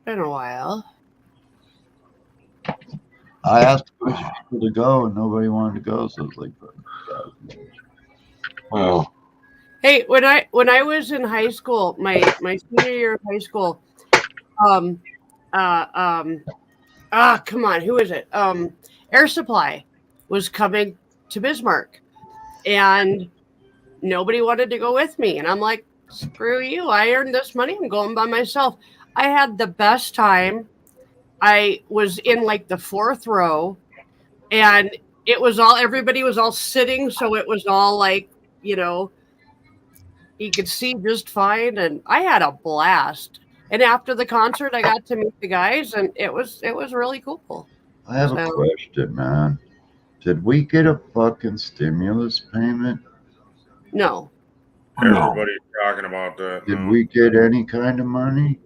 been a while. I asked a bunch of people to go, and nobody wanted to go. So I was like, Well, Hey, when I was in high school, my senior year of high school, um, um, come on, who is it? Air Supply was coming to Bismarck, and nobody wanted to go with me, and I'm like, screw you! I earned this money. I'm going by myself. I had the best time. I was in like the fourth row, and it was all everybody was all sitting, so it was all like you know you could see just fine, and I had a blast. And after the concert, I got to meet the guys, and it was really cool. I have a So question, man. Did we get a fucking stimulus payment? no, no, Everybody's talking about that Did now. we get any kind of money?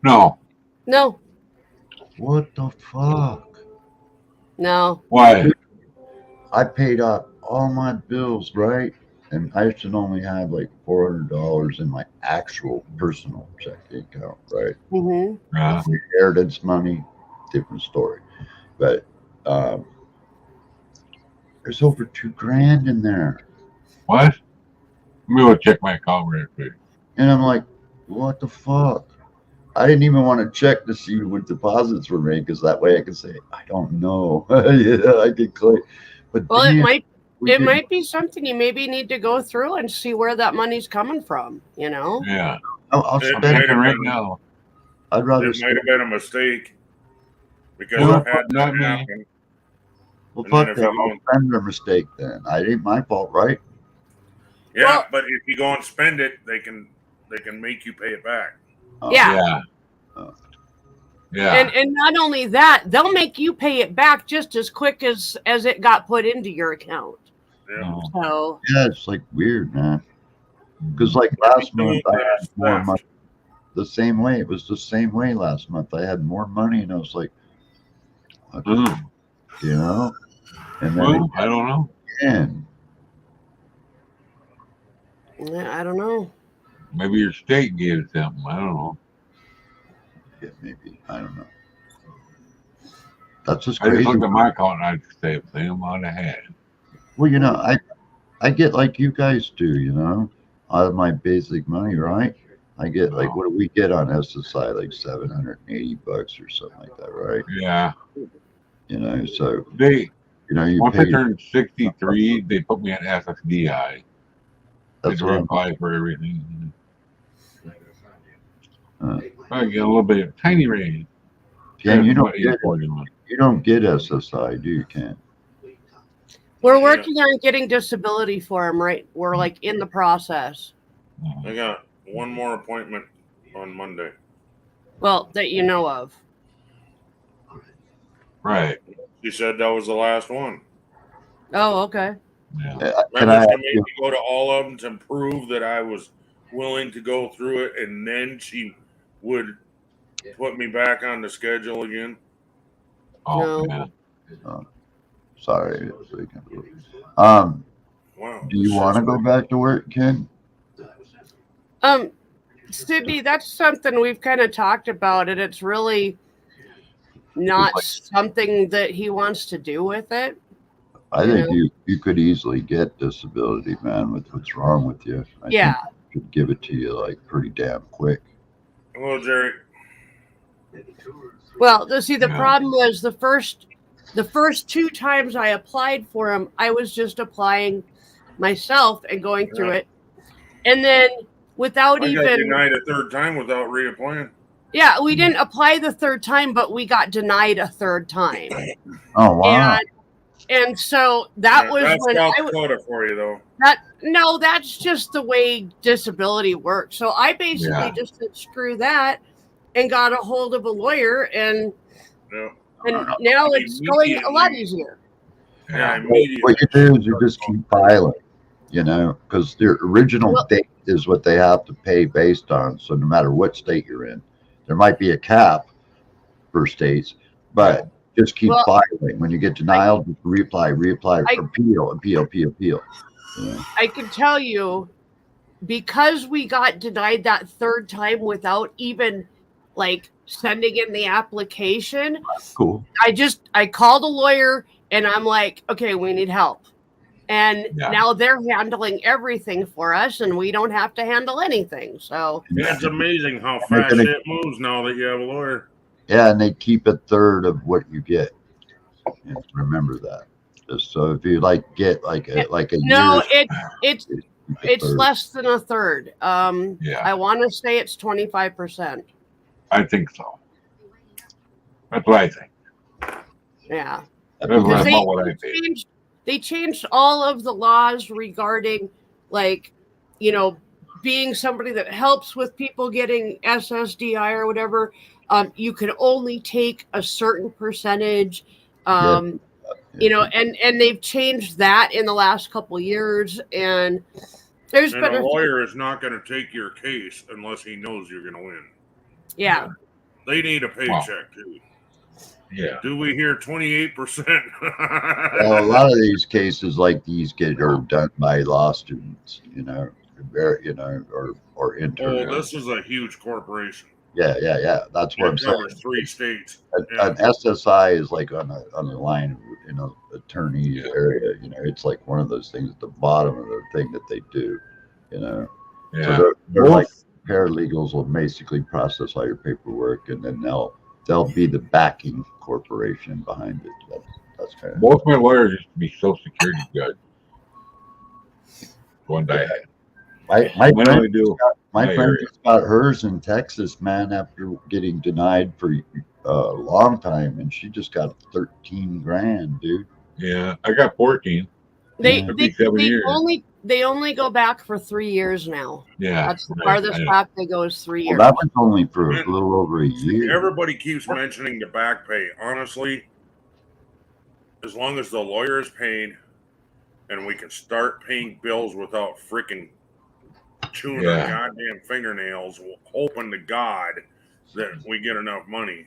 no. no, What the fuck? no. Why? I paid off all my bills, right? And I should only have like $400 in my actual personal checking account, right? Hmm. Inheritance money, different story. But um, there's over $2,000 in there, What? Let me go check my account real quick. and I'm like, what the fuck? I didn't even want to check to see what deposits were made because that way I could say I don't know. Yeah, I could claim, but Well, it damn, might we it did. might be something you maybe need to go through and see where that money's coming from. Yeah. I'll It spend might it. have right been, now. I'd rather it might spend. have been a mistake because Well, I've had not that me. happen. Well, And then fuck if that. you I'll don't- spend their mistake then. It ain't my fault, right? Yeah, Well- but if you go and spend it, they can make you pay it back. Yeah. Yeah. Oh. Yeah. And not only that, they'll make you pay it back just as quick as it got put into your account. Yeah. No. So Yeah, it's like weird, man. Because like last month, I had That's more theft. money. The same way. It was the same way last month. I had more money, and I was like, okay, Mm. you know. And then Well, I don't know. again, yeah, I don't know. Maybe your state gave something. I don't know. yeah, maybe I don't know. That's just I just crazy. looked at my account and I'd say the same amount I had. Well, I get like you guys do, out of my basic money, right? I get like, what do we get on SSI? Like $780 or something like that, right? Yeah. So They you once I pay. turned 63, they put me on SSDI. That's to what I'm. apply for everything. Uh, I get a little bit of tiny raise. Ken, you don't About get 841. you don't get SSI, do you, Ken? We're working on getting disability for him, right? We're like in the process. I got one more appointment on Monday. Well, that you know of. Right. She said that was the last one. Oh, okay. Yeah. Can Remember, I she ask made you? me go to all of them to prove that I was willing to go through it, and then she would put me back on the schedule again. Oh, No. yeah. Sorry. Wow. Do you want to go back to work, Ken? Sydney, that's something we've kind of talked about, and it's really not something that he wants to do with it. I You think know? you could easily get disability, man, with what's wrong with you. I Yeah. think I could give it to you like pretty damn quick. Hello, Jerry. Well, see, the Yeah. problem was the first two times I applied for him, I was just applying myself and going through it, and then without I got even denied a third time without reapplying. yeah, we didn't apply the third time, but we got denied a third time, Oh wow! and so that was That's when South I was. Dakota for you, though. No, that's just the way disability works. So I basically Yeah. just said screw that and got a hold of a lawyer, and Yeah. now it's going a lot easier. Yeah, Yeah. immediately. What you do is you just keep filing, because their original Well- date is what they have to pay based on. So no matter what state you're in, there might be a cap for states, but just keep Well- filing. When you get denied, just reapply, I- appeal. I can tell you because we got denied that third time without even like sending in the application, Cool. I called a lawyer and I'm like, okay, we need help. And now they're handling everything for us and we don't have to handle anything. So It's amazing how fast shit moves now that you have a lawyer. Yeah, and they keep a third of what you get. And remember that. Just so if you get like a no, year's, it's less than a third. Yeah. I want to say it's 25%. I think so. That's what I think. Yeah. That's Because about what I think. they changed all of the laws regarding, like, being somebody that helps with people getting SSDI or whatever. You can only take a certain percentage. And they've changed that in the last couple of years. And there's been a lawyer is not going to take your case unless he knows you're going to win. Yeah. They need a paycheck too. Yeah. Do we hear 28%? Well, a lot of these cases like these are done by law students, or interns. Oh, this is a huge corporation. Yeah. That's what I'm saying. It covers 3 states. An SSI is like on the line, attorney area. It's like one of those things at the bottom of the thing that they do. Yeah. So they're like paralegals will basically process all your paperwork, and then they'll be the backing corporation behind it. That's kind of. Both my lawyers used to be Social Security judge. One day. My My friend just got hers in Texas, man, after getting denied for a long time, and she just got 13 grand, dude. Yeah, I got 14. They 7 years. only go back for 3 years now. Yeah, that's the farthest back they go is 3 years. Well, that was only for a little over a year. Everybody keeps mentioning the back pay. Honestly, as long as the lawyer is paid and we can start paying bills without freaking chewing our goddamn fingernails, hoping to God that we get enough money.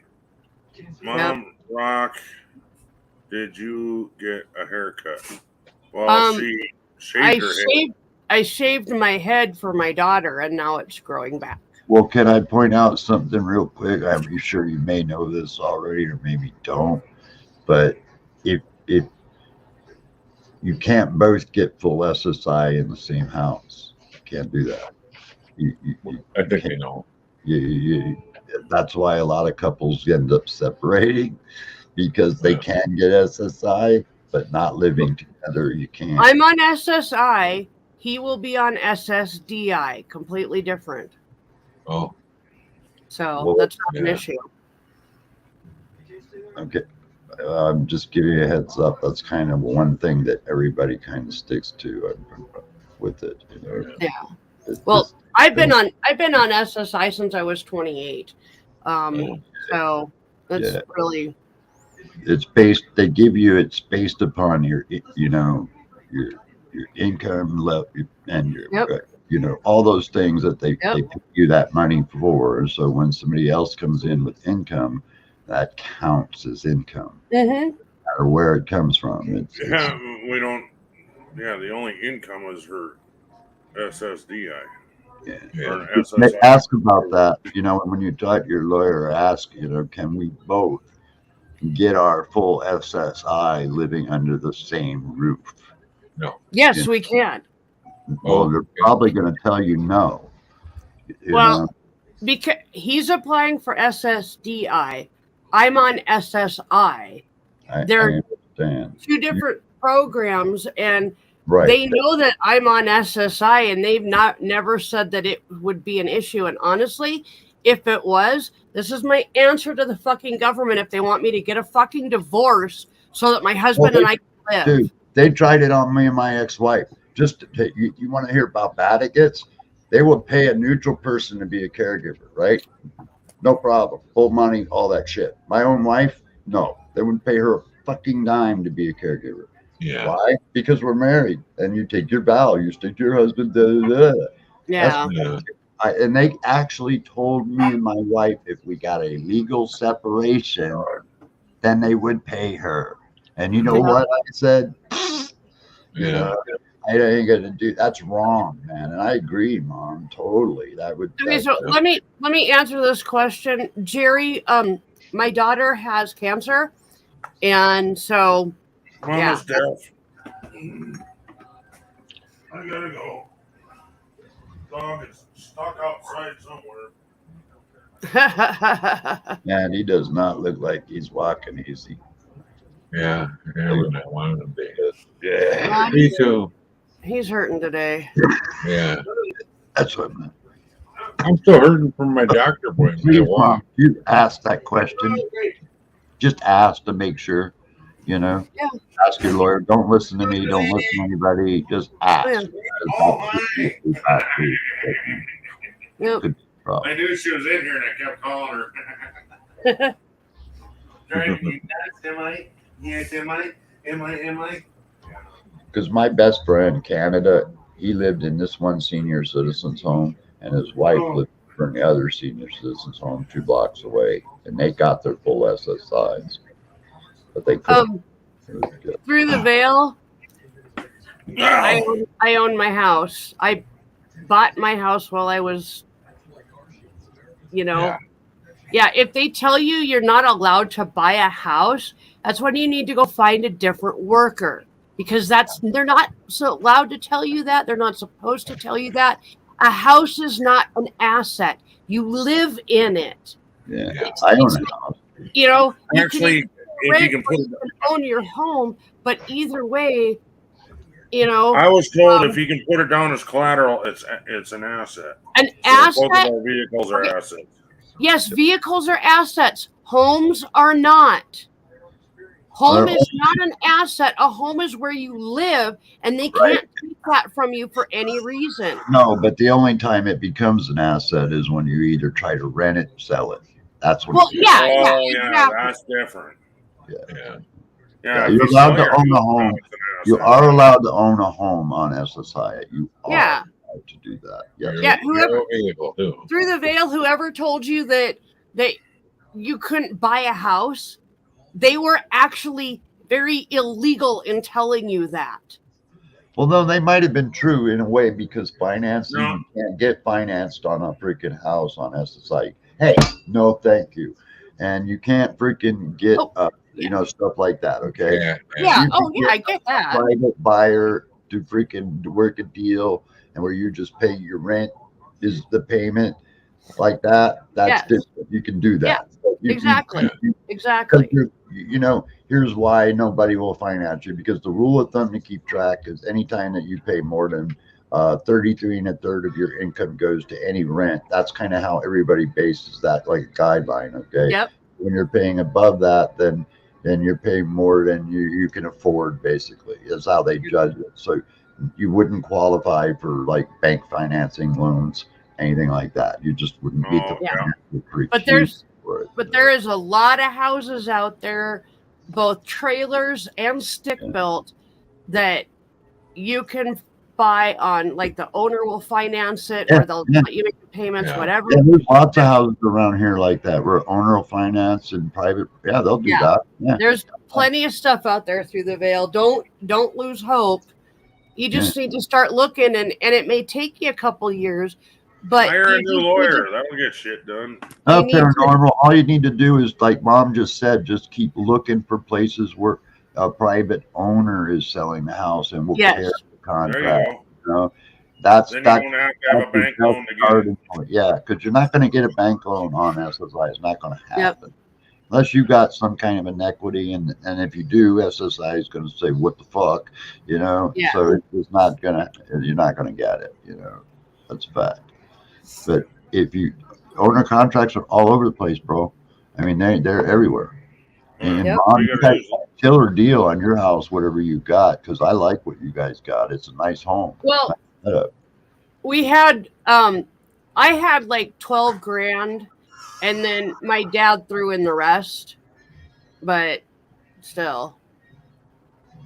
Mom, Rock, did you get a haircut? Well, she shaved her head. I shaved my head for my daughter, and now it's growing back. Well, can I point out something real quick? I'm sure you may know this already, or maybe don't. But if you can't both get full SSI in the same house, you can't do that. I think you know. That's why a lot of couples end up separating, because they can get SSI, but not living together. You can't. I'm on SSI. He will be on SSDI. Completely different. Oh. So that's not an issue. Okay. I'm just giving you a heads up. That's kind of one thing that everybody kind of sticks to with it. Yeah. Well, I've been on SSI since I was 28. So that's really. It's based. They give you. It's based upon your income level and your all those things that they pay you that money for. So when somebody else comes in with income, that counts as income, no matter where it comes from. We don't. Yeah, the only income is her SSDI. Yeah. Ask about that. When you talk to your lawyer, ask. Can we both get our full SSI living under the same roof? No. Yes, we can. Well, they're probably going to tell you no. Because he's applying for SSDI. I'm on SSI. They're two different programs, and they know that I'm on SSI, and they've never said that it would be an issue. And honestly, if it was, this is my answer to the fucking government if they want me to get a fucking divorce so that my husband and I can live. Dude, they tried it on me and my ex-wife. Just to take, you want to hear about bad it gets? They would pay a neutral person to be a caregiver, right? No problem. Full money, all that shit. My own wife, no. They wouldn't pay her a fucking dime to be a caregiver. Yeah. Why? Because we're married and you take your vow. You stick to your husband. Yeah. And they actually told me and my wife if we got a legal separation, then they would pay her. And you know what I said? I ain't gonna do. That's wrong, man. And I agree, Mom. Totally. That would. Okay, so let me answer this question, Jerry. My daughter has cancer, and so Mama's deaf. I gotta go. Dog is stuck outside somewhere. Man, he does not look like he's walking easy. Yeah, I wanted to be. Yeah, Me too. He's hurting today. Yeah, that's what. Man. I'm still hurting from my doctor appointment. Please, Mom, you ask that question. Just ask to make sure. You know, Yeah. ask your lawyer. Don't listen to me. Don't listen to anybody. Just ask. Oh, hi. Yep. I knew she was in here and I kept calling her. Driving you nuts, am I? Yes, am I? Am I? Because my best friend, Canada, he lived in this one senior citizen's home, and his wife lived in the other senior citizen's home 2 blocks away, and they got their full SSIs, but they couldn't. Through the veil, I own my house. I bought my house while I was, yeah. If they tell you you're not allowed to buy a house, that's when you need to go find a different worker, because they're not so allowed to tell you that. They're not supposed to tell you that. A house is not an asset. You live in it. Yeah, I own a house. You Actually, if you can put it, own your home, but either way, I was told if you can put it down as collateral, it's an asset. An asset. Both of our vehicles are assets. Yes, vehicles are assets. Homes are not. Home is not an asset. A home is where you live, and they can't take that from you for any reason. No, but the only time it becomes an asset is when you either try to rent it, sell it. That's when. Yeah, that's different. Yeah, you're allowed to own a home. You are allowed to own a home on SSI. You are allowed to do that. Yes. Yeah. Whoever through the veil, whoever told you that you couldn't buy a house, they were actually very illegal in telling you that. Well, no, they might have been true in a way, because financing, you can't get financed on a freaking house on SSI. Hey, no, thank you. And you can't freaking get, stuff like that. Okay. Yeah. I get that. A private buyer to freaking work a deal, and where you just pay your rent is the payment like that. That's different. You can do that. Yeah. Exactly. Here's why nobody will finance you, because the rule of thumb to keep track is anytime that you pay more than 33 1/3 of your income goes to any rent. That's kind of how everybody bases that, like a guideline. Okay. Yep. When you're paying above that, then you're paying more than you can afford, basically, is how they judge it. So you wouldn't qualify for like bank financing loans, anything like that. You just wouldn't meet the financial But there is a lot of houses out there, both trailers and stick built, that you can buy on, like the owner will finance it, or they'll let you make the payments, whatever. Yeah, there's lots of houses around here like that where owner will finance and private. Yeah, they'll do that. Yeah. There's plenty of stuff out there through the veil. Don't lose hope. You just need to start looking, and it may take you a couple years. But hire a new lawyer. That'll get shit done. Paranormal. All you need to do is, like Mom just said, just keep looking for places where a private owner is selling the house and will carry the contract. That's then you don't have to have a bank loan to get. Yeah, because you're not going to get a bank loan on SSI. It's not going to happen unless you got some kind of an equity, and if you do, SSI is going to say, "What the fuck," So it's not gonna. You're not going to get it. That's a fact. But if you owner contracts are all over the place, bro. I mean, they're everywhere. And Mom, you got a killer deal on your house, whatever you got, because I like what you guys got. It's a nice home. Well, we had I had like 12 grand, and then my dad threw in the rest, but still.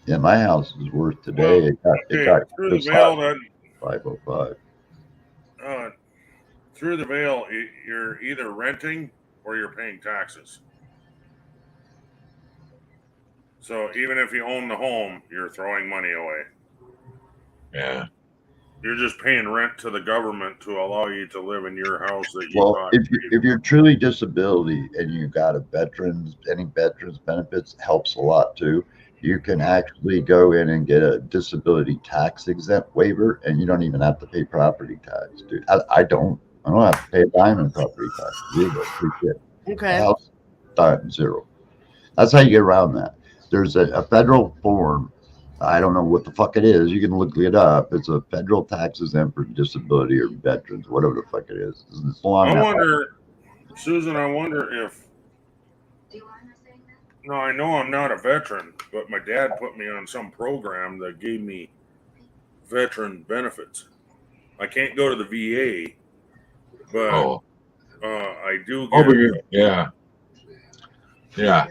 Yeah, my house is worth today. It got through the veil. Then 505. Through the veil, you're either renting or you're paying taxes. So even if you own the home, you're throwing money away. Yeah. You're just paying rent to the government to allow you to live in your house that you Well, bought. if you're truly disability and you got any veterans benefits helps a lot too. You can actually go in and get a disability tax exempt waiver, and you don't even have to pay property tax, dude. I don't have to pay a dime in property tax either. Free shit. The Okay. house, dime, zero. That's how you get around that. There's a federal form. I don't know what the fuck it is. You can look it up. It's a federal tax exempt for disability or veterans, whatever the fuck it is. It's long. I wonder, Susan, I wonder if. No, I know I'm not a veteran, but my dad put me on some program that gave me veteran benefits. I can't go to the VA, but I do get. Yeah. Yeah.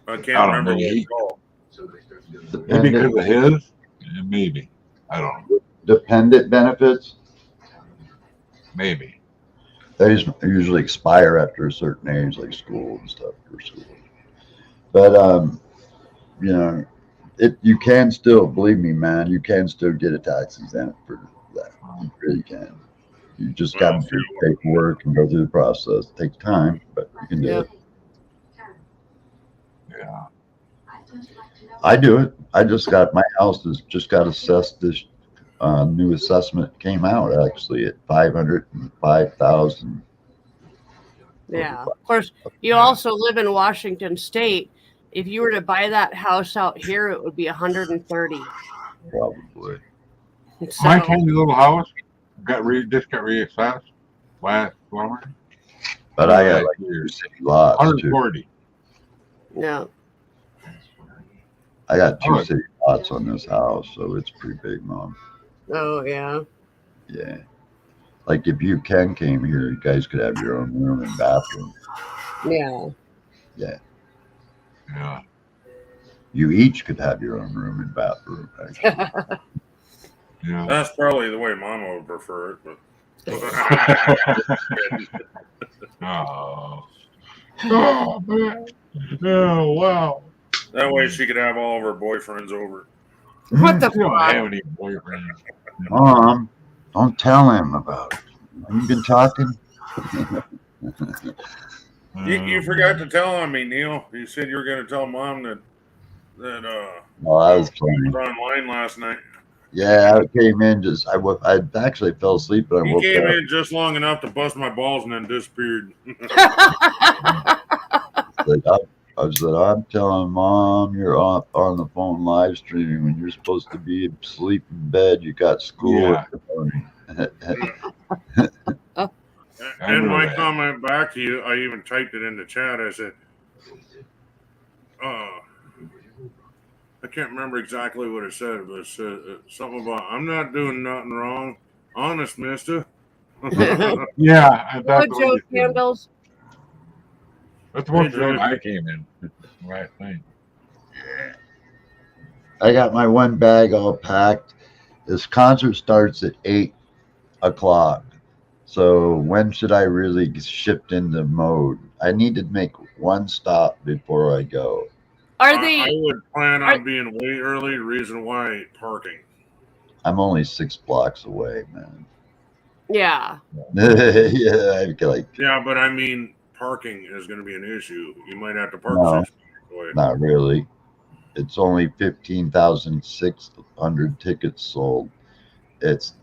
I can't remember what it's called. Maybe because of his? Yeah, maybe. I don't know. Dependent benefits? Maybe. They usually expire after a certain age, like school and stuff for school. But you know, you can still, believe me, man, you can still get a tax exempt for that. You really can. You just got to do paperwork and go through the process. It takes time, but you can do it. Yeah. I do it. I just got my house has just got assessed. This new assessment came out actually at 505,000. Yeah. Of course, you also live in Washington State. If you were to buy that house out here, it would be 130. Probably. So, My tiny little house just got reassessed last summer. But I got like 2 city lots. 140. yeah. I got 2 city lots on this house, so it's pretty big, Mom. Oh, yeah. Yeah. Like if you came here, you guys could have your own room and bathroom. Yeah. Yeah. Yeah. You each could have your own room and bathroom, actually. Yeah. That's probably the way Mama would prefer it, but. Oh. Oh, man. Oh, wow. That way she could have all of her boyfriends over. What the You don't fuck? have any boyfriends. Mom, don't tell him about it. You've been talking. You forgot to tell on me, Neil. You said you were going to tell Mom that Oh, I was playing. was online last night. Yeah, I came in I actually fell asleep, but I He woke came up. in just long enough to bust my balls and then disappeared. I said, I'm telling Mom you're on the phone live streaming when you're supposed to be asleep in bed. You got school in the morning. And my comment back to you, I even typed it in the chat. I said, I can't remember exactly what it said, but it said something about, I'm not doing nothing wrong. Honest, mister. Yeah. That's Joe Candles. That's one thing I came in. Right thing. I got my one bag all packed. This concert starts at 8 o'clock. So when should I really shift into mode? I need to make one stop before I go. I would plan on being way early. Reason why, parking. I'm only 6 blocks away, man. Yeah. Yeah, but I mean, parking is going to be an issue. You might have to park. No, not really. It's only 15,600 tickets sold. It's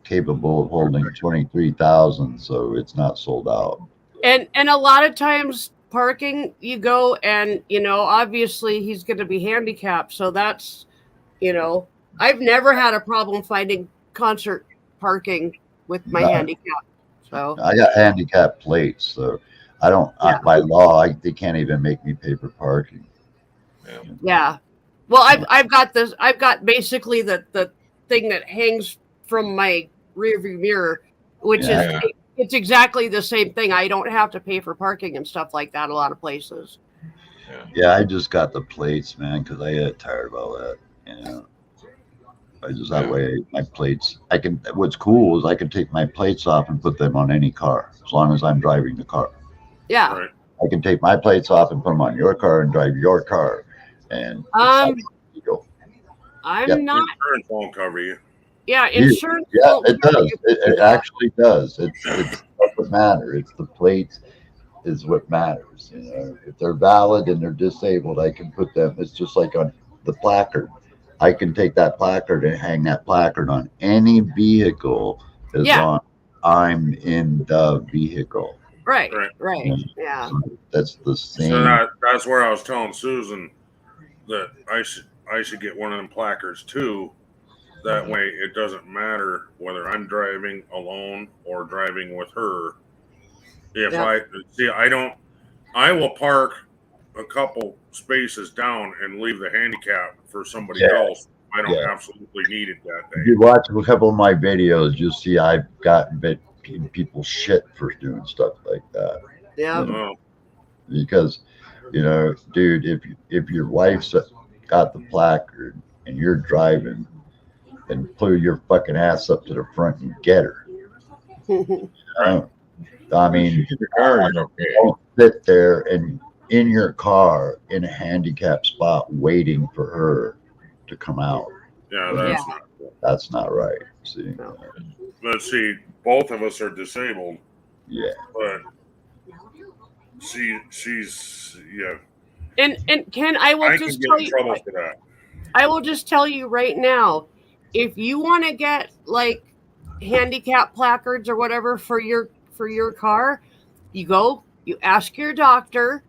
capable of holding 23,000, so it's not sold out. And a lot of times parking, you go and, obviously he's going to be handicapped. So that's, I've never had a problem finding concert parking with my handicap. So I got handicap plates, so I don't, by law, they can't even make me pay for parking. Yeah. Well, I've got this. I've got basically the thing that hangs from my rearview mirror, which is it's exactly the same thing. I don't have to pay for parking and stuff like that a lot of places. Yeah, I just got the plates, man, because I get tired of all that. I just that way my plates. What's cool is I can take my plates off and put them on any car as long as I'm driving the car. Yeah. Right. I can take my plates off and put them on your car and drive your car. And I'm not. Insurance won't cover you. Yeah, insurance. Yeah, won't it cover does. you. It actually does. It doesn't matter. It's the plates is what matters. You know, if they're valid and they're disabled, I can put them. It's just like on the placard. I can take that placard and hang that placard on any vehicle as Yeah. long I'm in the vehicle. Right. Right. Right. Yeah. So that's the same. So that's where I was telling Susan that I should get one of them placards too. That way, it doesn't matter whether I'm driving alone or driving with her. If I will park a couple spaces down and leave the handicap for somebody else. I don't absolutely need it that If day. you watch a couple of my videos, you'll see I've gotten people shit for doing stuff like that. Yeah. You know? Because, you know, dude, if your wife's got the placard and you're driving, then pull your fucking ass up to the front and get her. I mean, the car is okay. don't sit there and in your car in a handicapped spot waiting for her to come out. Yeah, That's not right. See, No. But see, both of us are disabled. yeah. But she's And Ken, I will I just can tell get in you. trouble for that. I will just tell you right now, if you want to get like handicap placards or whatever for your car, you ask your doctor.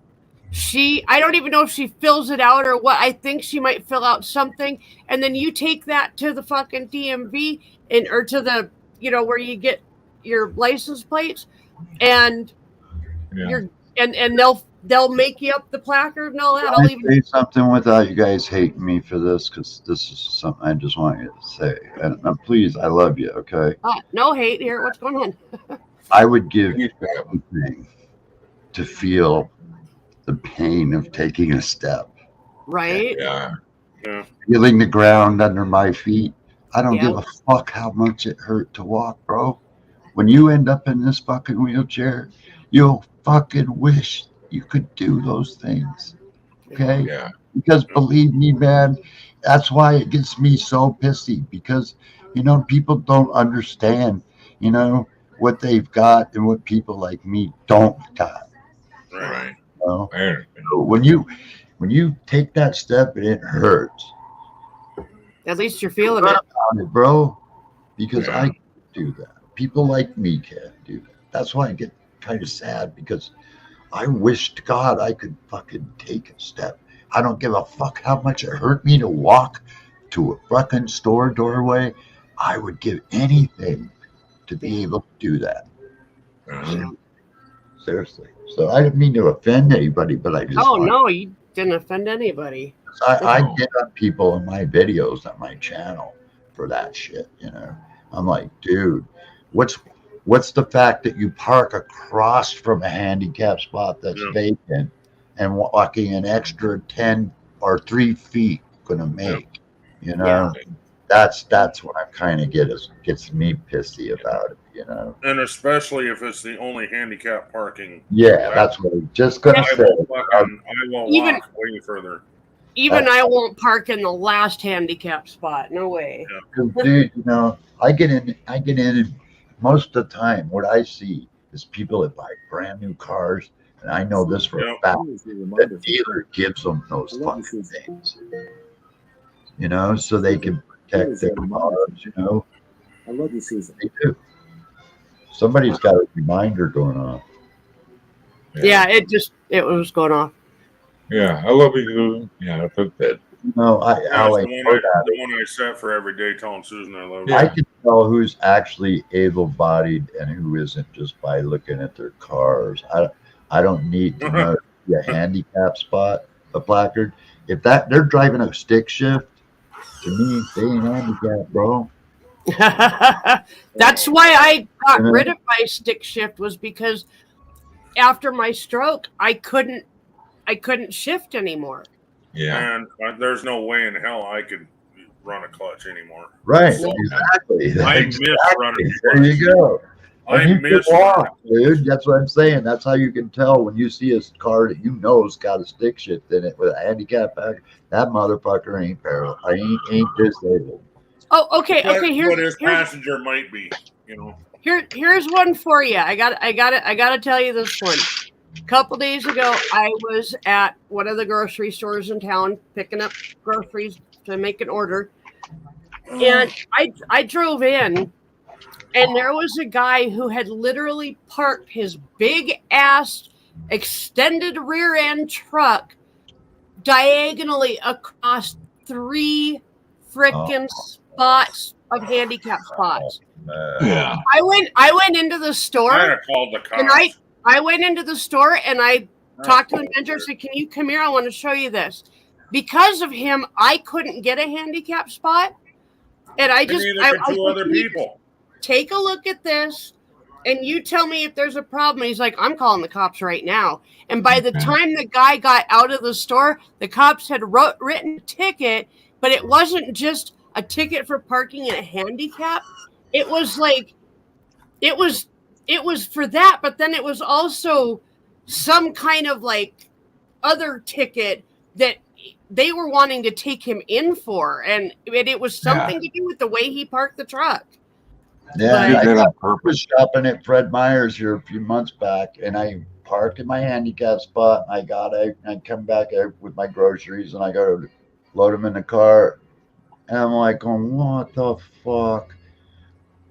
I don't even know if she fills it out or what. I think she might fill out something, and then you take that to the fucking DMV or to the where you get your license plates, and and they'll make you up the placard and all that. I'll say something without you guys hating me for this, because this is something I just want you to say. And please, I love you, okay? No hate here. What's going on? I would give anything to feel the pain of taking a step. Right? Yeah. Feeling the ground under my feet. I don't Yeah. give a fuck how much it hurt to walk, bro. When you end up in this fucking wheelchair, you'll fucking wish you could do those things. Okay? Yeah. Because believe me, man, that's why it gets me so pissy, because people don't understand, what they've got and what people like me don't got. Right. You know? So when you take that step and it hurts, At least you're feeling it, bro, because I can't do that. People like me can't do that. That's why I get kind of sad, because I wish to God I could fucking take a step. I don't give a fuck how much it hurt me to walk to a fucking store doorway. I would give anything to be able to do that. Seriously. So I didn't mean to offend anybody, but I just no, you didn't offend anybody. I get on people in my videos on my channel for that shit, I'm like, dude, what's the fact that you park across from a handicap spot that's vacant and walking an extra 10 or 3 feet gonna make, That's what I kind of gets me pissy about it, And especially if it's the only handicap parking. Yeah, that's what I'm just gonna say. I won't walk way further. Even I won't park in the last handicap spot. No way. Dude, I get in, and most of the time, what I see is people that buy brand new cars, and I know this for a fact. The dealer gives them those fucking things, so they can protect their cars. I love you, Susan. They do. Somebody's got a reminder going on. Yeah, it was going off. Yeah, I love you, Susan. Yeah, that's it. No, That's the one I set for every day, telling Susan I love her. I can tell who's actually able-bodied and who isn't just by looking at their cars. I don't need to know a handicap spot, a placard. If they're driving a stick shift, to me, they ain't handicapped, bro. That's why I got rid of my stick shift, was because after my stroke, I couldn't shift anymore. Yeah. And there's no way in hell I could run a clutch anymore. Right, exactly. I miss running. There you go. I you miss can walk, that. dude. That's what I'm saying. That's how you can tell when you see a car that you know has got a stick shift in it with a handicap pack. That motherfucker ain't paralyzed. Ain't disabled. Oh, okay, But okay. his passenger might be, you know. Here's one for you. I gotta tell you this one. A couple days ago, I was at one of the grocery stores in town picking up groceries to make an order, and I drove in, and there was a guy who had literally parked his big ass extended rear end truck diagonally across 3 frickin' spots of handicap spots. Yeah. I went into the I'd store have called the and cops. I went into the store and I talked to the manager and said, "Can you come here? I want to show you this." Because of him, I couldn't get a handicap spot. And I And just neither could two said, other "Can you people. take a look at this and you tell me if there's a problem." He's like, "I'm calling the cops right now." And by the time the guy got out of the store, the cops had written a ticket, but it wasn't just a ticket for parking in a handicap. It was like it was for that, but then it was also some kind of like other ticket that they were wanting to take him in for, and it was something to do with the way he parked the truck. Yeah, But- I was shopping at Fred Meyer's here a few months back, and I parked in my handicap spot. I got out, and I come back out with my groceries, and I go to load them in the car, and I'm like, going, what the fuck?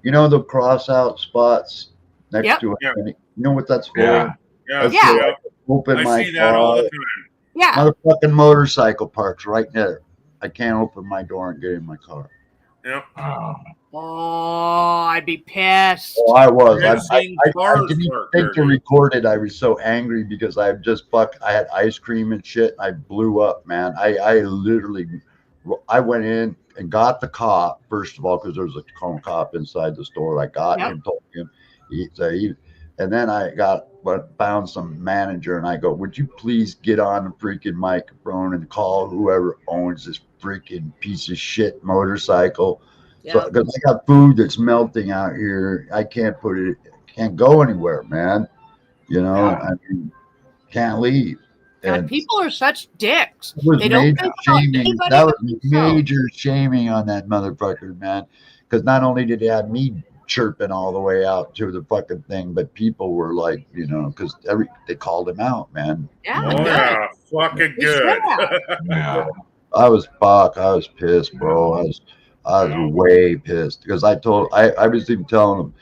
You know the cross out spots next Yep. to it. Yep. You know what that's for? Yeah. Yeah, That's Yeah. where I can open I my see that all car. the time. Yeah. Motherfucking motorcycle parks right there. I can't open my door and get in my car. Yeah. Oh, I'd be pissed. Oh, I was. I've I seen didn't cars even parked think to there. record it. I was so angry because I had ice cream and shit. I blew up, man. I literally, I went in and got the cop, first of all, because there was a cop inside the store. I got him, told him, and then I found some manager and I go, would you please get on the freaking microphone and call whoever owns this freaking piece of shit motorcycle? So, because I got food that's melting out here, I can't go anywhere, man. You know, I mean, can't leave. God, And people are such dicks. it was They don't major think about shaming. anybody That was but themselves. major shaming on that motherfucker, man. Because not only did he have me chirping all the way out to the fucking thing, but people were like, you know, because they called him out, man. Yeah, Oh, good. yeah. Fucking They should good. have. Yeah. I was pissed, bro. I was way pissed because I was even telling him,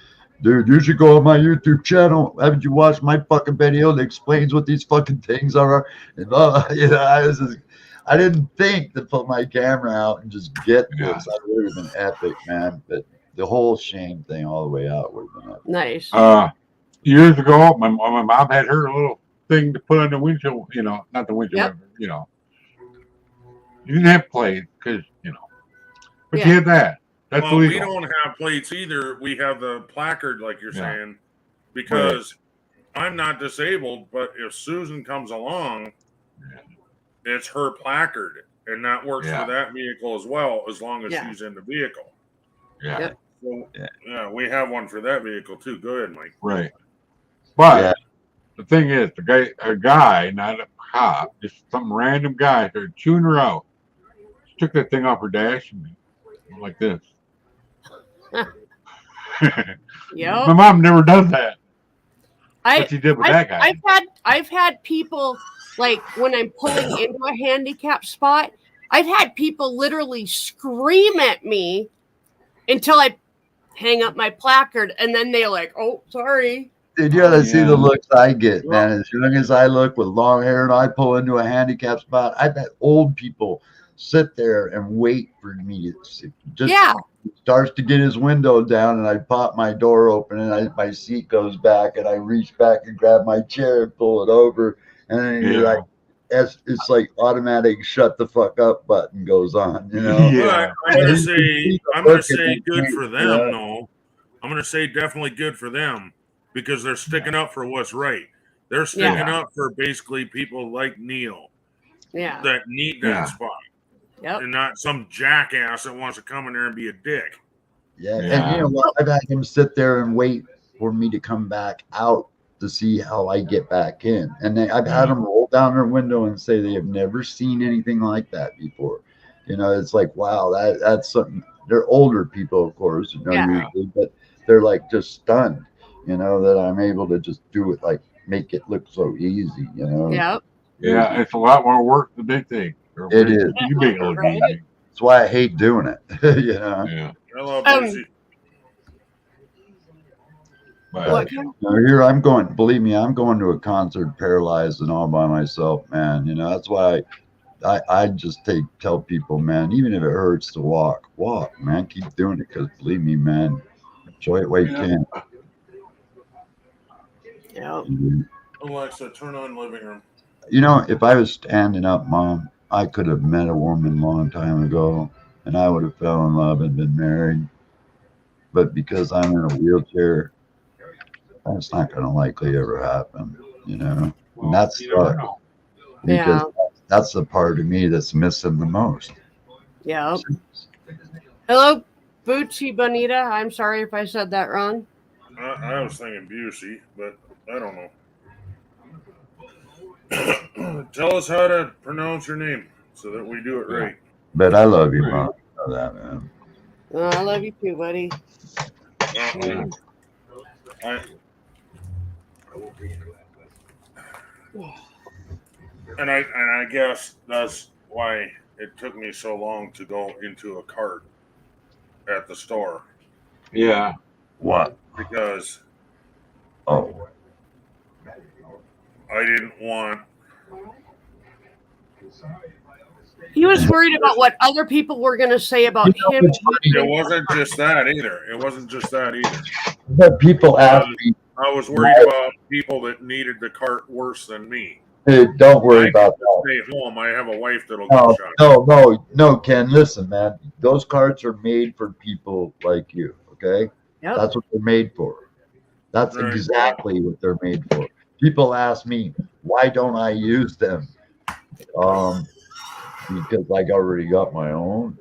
dude, you should go on my YouTube channel. Haven't you watched my fucking video that explains what these fucking things are? And you know, I didn't think to put my camera out and just get this. That would have been epic, man. But the whole shame thing all the way out would have been epic. Nice. Years ago, my mom had her little thing to put on the windshield. You know, not the windshield. You know, you didn't have plates because you know, but you had that. That's well, illegal. we don't have plates either. We have the placard, like you're saying, because I'm not disabled. But if Susan comes along, it's her placard, and that works for that vehicle as well, as long as she's in the vehicle. Yeah. Yep. So, we have one for that vehicle too. Go ahead, Mike. Right. But the thing is, a guy, not a cop, just some random guy started chewing her out. She took that thing off her dash and went like this. My mom never does that. What she did with that guy. I've had people, like when I'm pulling into a handicap spot, I've had people literally scream at me until I hang up my placard, and then they're like, "Oh, sorry." Dude, you gotta see the looks I get, man. As young as I look with long hair and I pull into a handicap spot, I've had old people sit there and wait for me to just starts to get his window down, and I pop my door open and my seat goes back, and I reach back and grab my chair and pull it over, and then you're like, it's like automatic shut the fuck up button goes on, you know. Well, I'm gonna say good for them, though. I'm gonna say definitely good for them because they're sticking up for what's right. They're sticking up for basically people like Neil, that need that spot. And not some jackass that wants to come in there and be a dick. And you know what? I've had him sit there and wait for me to come back out to see how I get back in. And I've had them roll down their window and say they have never seen anything like that before. It's like, wow, that's something. They're older people, of course, usually, but they're like just stunned, that I'm able to just do it, like make it look so easy, Yep. Yeah, it's a lot more work than they think. It is. You make it look Right. easy. That's why I hate doing it, Yeah. Hello, Um, Busey. But What kind? Here I'm going. Believe me, I'm going to a concert paralyzed and all by myself, man. That's why I just tell people, man, even if it hurts to walk, man. Keep doing it, because believe me, man, enjoy it while you can. Yep. Alexa, turn on living room. If I was standing up, Mom, I could have met a woman a long time ago, and I would have fell in love and been married. But because I'm in a wheelchair, that's not going to likely ever happen, And that's you never know. because that's the part of me that's missing the most. Yep. Hello, Bootsy Bonita. I'm sorry if I said that wrong. I was thinking Busey, but I don't know. Tell us how to pronounce your name so that we do it right. But I love you, Mom. You know that, man. I love you too, buddy. And I guess that's why it took me so long to go into a cart at the store, Yeah. What? because Oh, I didn't want. He was worried about what other people were going to say about him. It wasn't just that either. but people ask me, I was worried about people that needed the cart worse than me. hey, don't worry I about can that. stay home. I have a wife that'll No, get shot. no, Ken, listen, man. Those carts are made for people like you, okay? Yep. That's what they're made for. That's Right. exactly what they're made for. People ask me, why don't I use them? Because I already got my own.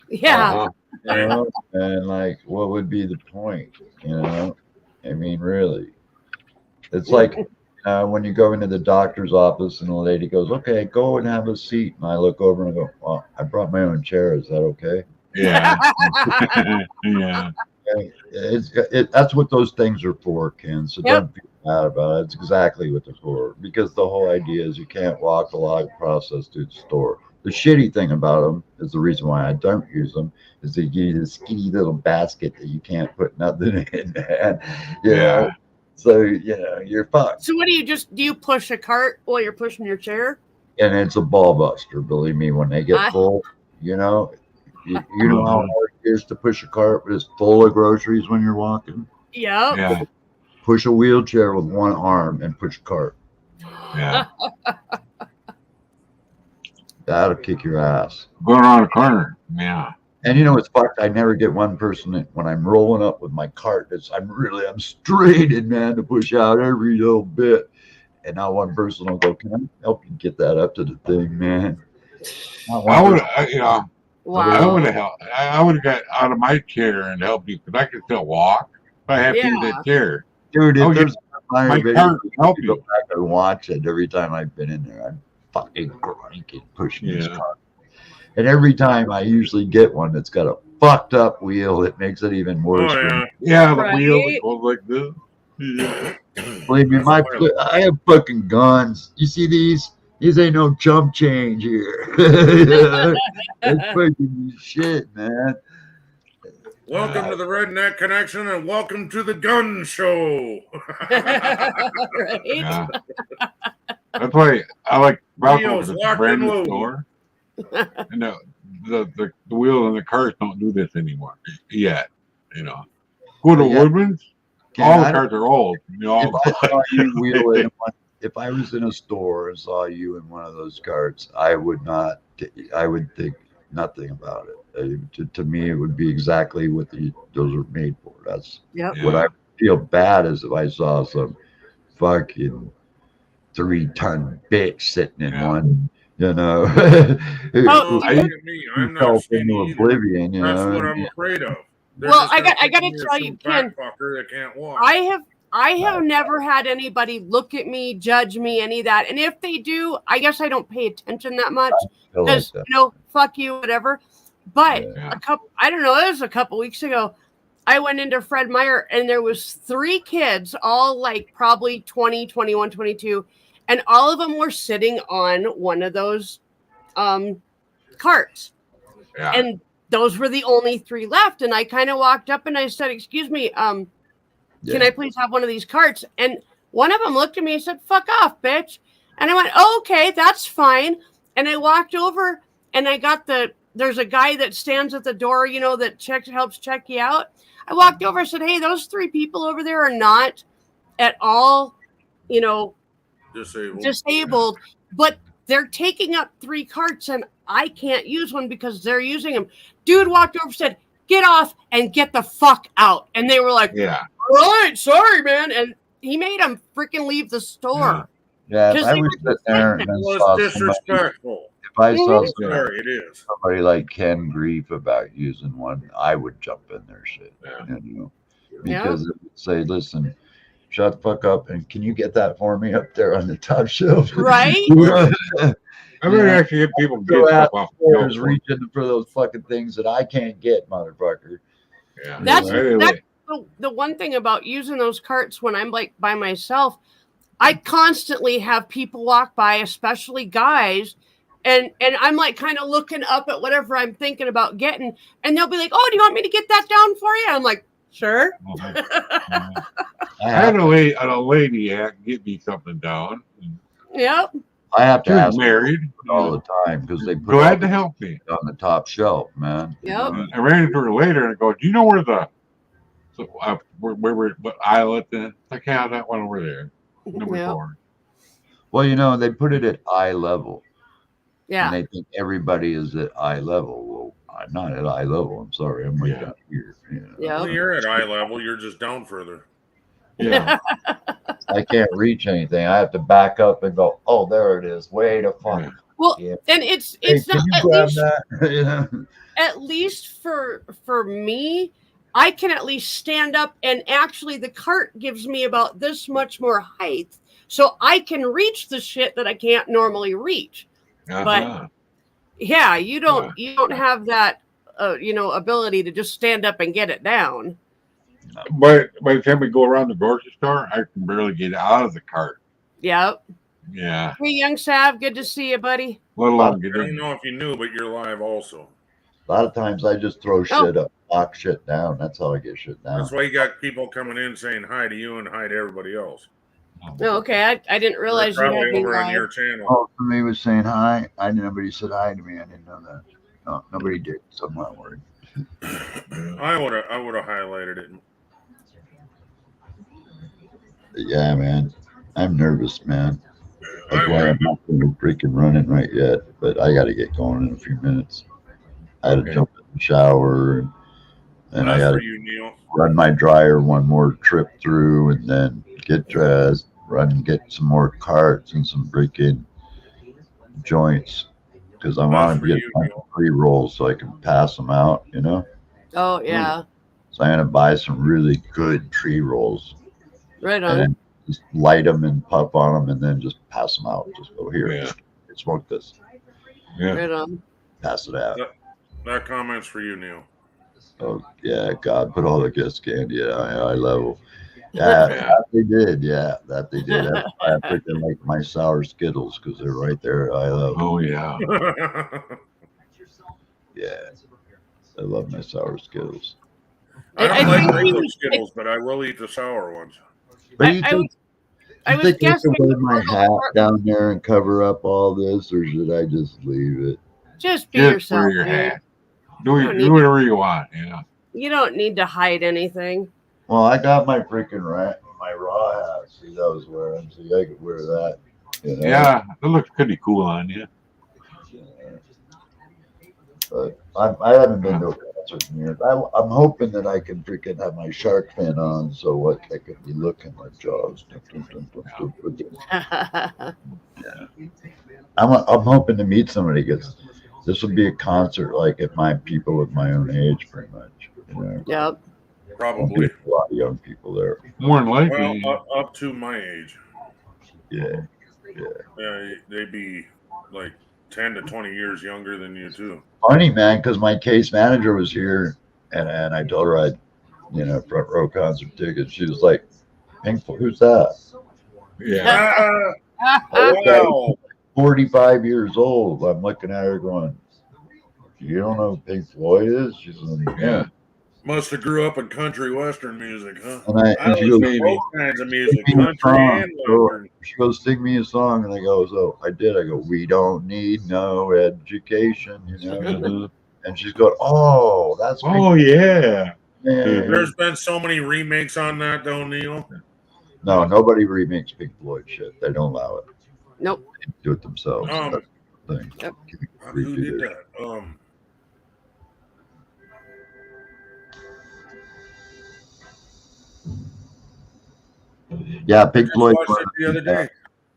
Yeah. And like, what would be the point? I mean, really, it's like when you go into the doctor's office and the lady goes, "Okay, go and have a seat," and I look over and I go, "Well, I brought my own chair. Is that okay?" Yeah. Yeah. That's what those things are for, Ken. So Yep. don't feel bad about it. It's exactly what they're for. Because the whole idea is you can't walk a log process to the store. The shitty thing about them is the reason why I don't use them is they give you this skinny little basket that you can't put nothing in, man. Yeah. So you're fucked. So what do you push a cart while you're pushing your chair? And it's a ball buster, believe me. When they get full, you know how hard it is to push a cart that's full of groceries when you're walking. Yep. Yeah. Push a wheelchair with one arm and push a cart. Yeah. That'll kick your ass. Going around a corner. Yeah. And it's fucked. I never get one person that, when I'm rolling up with my cart, I'm straining, man, to push out every little bit. And now one person will go, "Can I help you get that up to the thing, man?" I would, Wow. I would have helped. I would have got out of my chair and helped you because I could still walk. If I had to use that chair. Dude, if Oh, there's my video, cart you would help go you. back and watch it. Every time I've been in there, I'm fucking cranking, pushing this Yeah. cart. And every time I usually get one that's got a fucked up wheel, it makes it even worse. Oh, for yeah. me. Yeah, the Right. wheel that goes like this. Yeah. Believe me, That's why I have fucking guns. You see these? These ain't no chump change here. That's fucking shit, man. Welcome to the Redneck Connection and welcome to the gun show. Right? Yeah. That's why I like Wheels Ralph. It's a locked brand and new loaded. store. And the wheel and the cars don't do this anymore yet. Go to Yeah. Woodman's. Ken, All I the don't- cars are old. if I saw you wheel in one, if I was in a store and saw you in one of those carts, I would think nothing about it. To me, it would be exactly what those are made for. That's Yep. what I feel bad is if I saw some fucking 3-ton bitch sitting in Yeah. one, Oh, Look I- at me. I'm not fell skinny into either. oblivion, That's what I'm afraid of. They're Well, just I gonna got put to you tell some you, fat Ken, fucker that can't walk. I have never had anybody look at me, judge me, any of that. And if they do, I guess I don't pay attention that much Feel like because that. fuck you, whatever. But Yeah. I don't know, it was a couple weeks ago. I went into Fred Meyer and there was 3 kids, all like probably 20, 21, 22, and all of them were sitting on one of those carts. Yeah. And those were the only 3 left. And I kind of walked up and I said, "Excuse me, can I please have one of these carts?" And one of them looked at me and said, "Fuck off, bitch." And I went, "Oh, okay, that's fine." And I walked over and I got there's a guy that stands at the door, that helps check you out. I walked over and said, "Hey, those 3 people over there are not at all, disabled, but they're taking up 3 carts and I can't use one because they're using them." Dude walked over and said, "Get off and get the fuck out." And they were like, Yeah. "All right, sorry, man." And he made them freaking leave the store. Yeah, if 'Cause I they was were sitting there and then Well, saw it's somebody, disrespectful. if I saw Mhm. Sorry, it is. somebody like Ken grieve about using one, I would jump in their shit. Yeah. Because it would say, "Listen, shut the fuck up, and can you get that for me up there on the top shelf?" Right? I mean, actually, get people get Go stuff out off the there shelf is for- reaching for those fucking things that I can't get, motherfucker. Yeah. That's- Anyway, The one thing about using those carts when I'm like by myself, I constantly have people walk by, especially guys, and I'm like kind of looking up at whatever I'm thinking about getting, and they'll be like, "Oh, do you want me to get that down for you?" I'm like, "Sure." I had a lady get me something down. Yep. I have She to was ask married. all the time because they put Glad all to help me. on the top shelf, man. Yep. I ran into her later and I go, "Do you know where what aisle it's in?" Like, "Yeah, that one over there, number Yep. 4." Well, they put it at eye level, Yeah. and they think everybody is at eye level. Well, I'm not at eye level. I'm sorry, I'm way Yeah. down here. Yep. Well, you're at eye level. You're just down further. Yeah. I can't reach anything. I have to back up and go, "Oh, there it is. Wait a fuck." Yeah. Well, Yeah. and it's Hey, not can you at grab least that? at least for me, I can at least stand up, and actually the cart gives me about this much more height, so I can reach the shit that I can't normally reach. Uh-huh. Yeah, you don't have that ability to just stand up and get it down. But by the time we go around the grocery store, I can barely get out of the cart. Yep. Yeah. Hey, young Sav, good to see you, buddy. Let alone I get don't in. know if you knew, but you're live also. A lot of times I just throw shit up, knock shit down. That's how I get shit down. That's why you got people coming in saying hi to you and hi to everybody else. Oh, okay. I didn't realize They're you had probably me over on live. your channel. Oh, somebody was saying hi. Nobody said hi to me. I didn't know that. No, nobody did. So I'm not worried. I would have highlighted it. But yeah, man. I'm nervous, man. That's I'm why I'm not freaking running right yet. But I got to get going in a few minutes. I had to jump in the shower and I That's got for to you, Neil. run my dryer one more trip through and then get dressed, run and get some more carts and some freaking joints because I want for to get you, my Neil. pre-rolls so I can pass them out, Oh yeah. So I'm gonna buy some really good tree rolls Right and on. then just light them and puff on them and then just pass them out. Just go here, Yeah. smoke this, Yeah. Right on. pass it out. That comment's for you, Neil. Oh yeah, God, put all the gas candy at eye level. Yeah, Yeah. that they did. Yeah, that they did. That's why I freaking like my sour Skittles because they're right there at eye level. Oh, yeah. Yeah, I love my sour Skittles. I don't I like think he regular was- Skittles, but I will eat the sour ones. But I you was think I guessing should wear my the hat part- down there and cover up all this, or should I just leave it? just be Just yourself. wear your dude. hat. You don't Do whatever you want. Yeah. You don't need to hide anything. Well, I got my freaking my raw hat. See, that was wearing. See, I could wear that. Yeah. That looks pretty cool on you. But I haven't been to a concert in years. I'm hoping that I can freaking have my shark fin on, so what I could be looking like Jaws. I'm hoping to meet somebody because this would be a concert like at my people of my own age, pretty much. You know, Yep. Probably. a lot of young people there. More than Well, likely. up to my age. Yeah. Yeah, they'd be like 10 to 20 years younger than you too. Funny, man, because my case manager was here, and I told her I'd, front row concert tickets. She was like, Pink Floyd, who's that? Yeah. Wow. 45 years old. I'm looking at her going, you don't know who Pink Floyd is? She's like, yeah. Must have grew up in country western music, huh? And she listen goes, to both kinds of music, sing me a country song. and So western. she goes, sing me a song. And I go, so I did. I go, we don't need no education, Mhm. And she's going, oh, that's Pink Oh yeah. Floyd. There's been so many remakes on that, though, Neil. No, nobody remakes Pink Floyd shit. They don't allow it. Nope. Do it themselves. That's the thing. Yep. Who Redo did it. that? Yeah, I Pink just Floyd watched it the other day.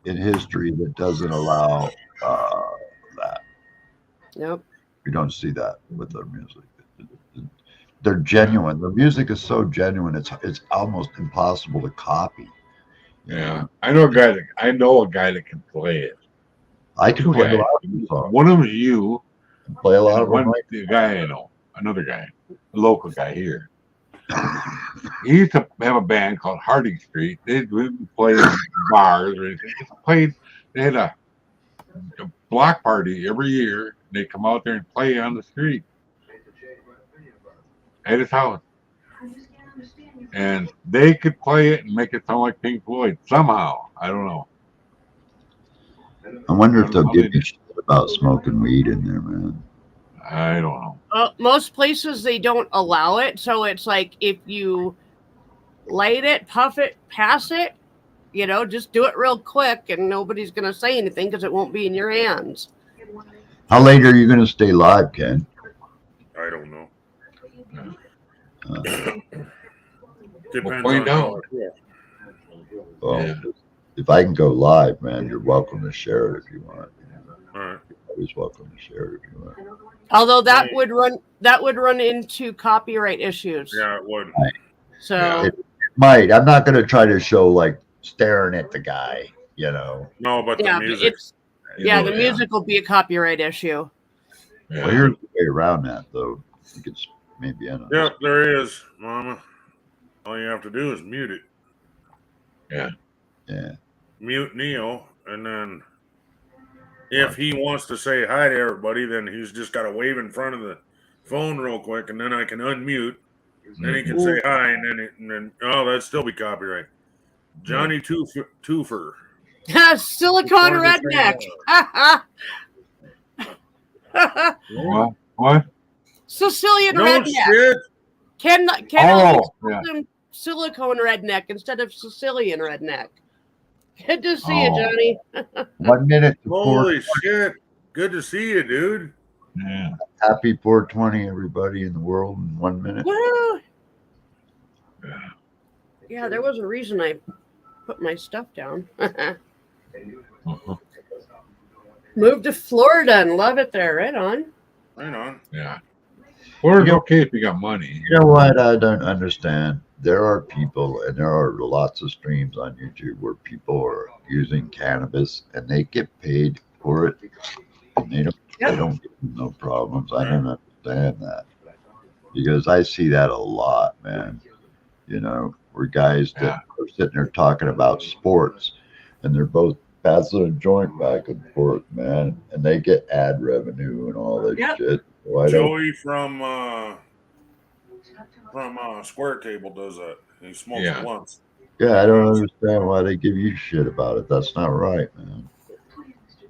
in history that doesn't allow that. Yep. We don't see that with their music. They're genuine. Their music is so genuine. It's almost impossible to copy. you Yeah. know? I know a guy that can play it. I can Two play a guys. lot of these songs. One of them is you. Play a lot And of them. one the guy I know, another guy, a local guy here. He used to have a band called Harding Street. They didn't play in bars or anything. They just played. They had a block party every year. They come out there and play on the street at his house, and they could play it and make it sound like Pink Floyd somehow. I don't know. I wonder if they'll How give they me did. shit about smoking weed in there, man. I don't know. Most places they don't allow it, so it's like if you light it, puff it, pass it, just do it real quick, and nobody's gonna say anything because it won't be in your hands. How late are you going to stay live, Ken? I don't know. find Depends on how out. I feel. Well, Yeah. if I can go live, man, you're welcome to share it if you want. All right. You're always welcome to share it if you want. Although that would run into copyright issues. Yeah, it would. So Yeah. It might. I'm not going to try to show like staring at the guy, No, but yeah, the music. the music will be a copyright issue. Yeah. Well, here's the way around that, though. You could maybe end on Yep, there is, Mama. All you have to do is mute it. Yeah. Mute Neil, and then if he wants to say hi to everybody, then he's just got to wave in front of the phone real quick, and then I can unmute. Then he can say hi, and then that'd still be copyright. Johnny Twofer. Silicone Wanted to say redneck. What? Sicilian No redneck. shit. Ken Oh, always yeah. called him silicone redneck instead of Sicilian redneck. Good to see you, Oh. Johnny. 1 minute to Holy shit. Good to see you, dude. Yeah. happy 420, everybody in the world in 1 minute. Woo! Yeah. Yeah, there was a reason I put my stuff down. Uh-huh. Moved to Florida and love it there. Right on. Right on. Yeah. Florida's okay if you got money. You know what? I don't understand. There are people, and there are lots of streams on YouTube where people are using cannabis and they get paid for it. And they don't get no problems. I don't understand that because I see that a lot, man. Where guys that are sitting there talking about sports and they're both passing a joint back and forth, man, and they get ad revenue and all that shit. So Joey from Square Table does that. He smokes blunts. Yeah, I don't understand why they give you shit about it. That's not right, man.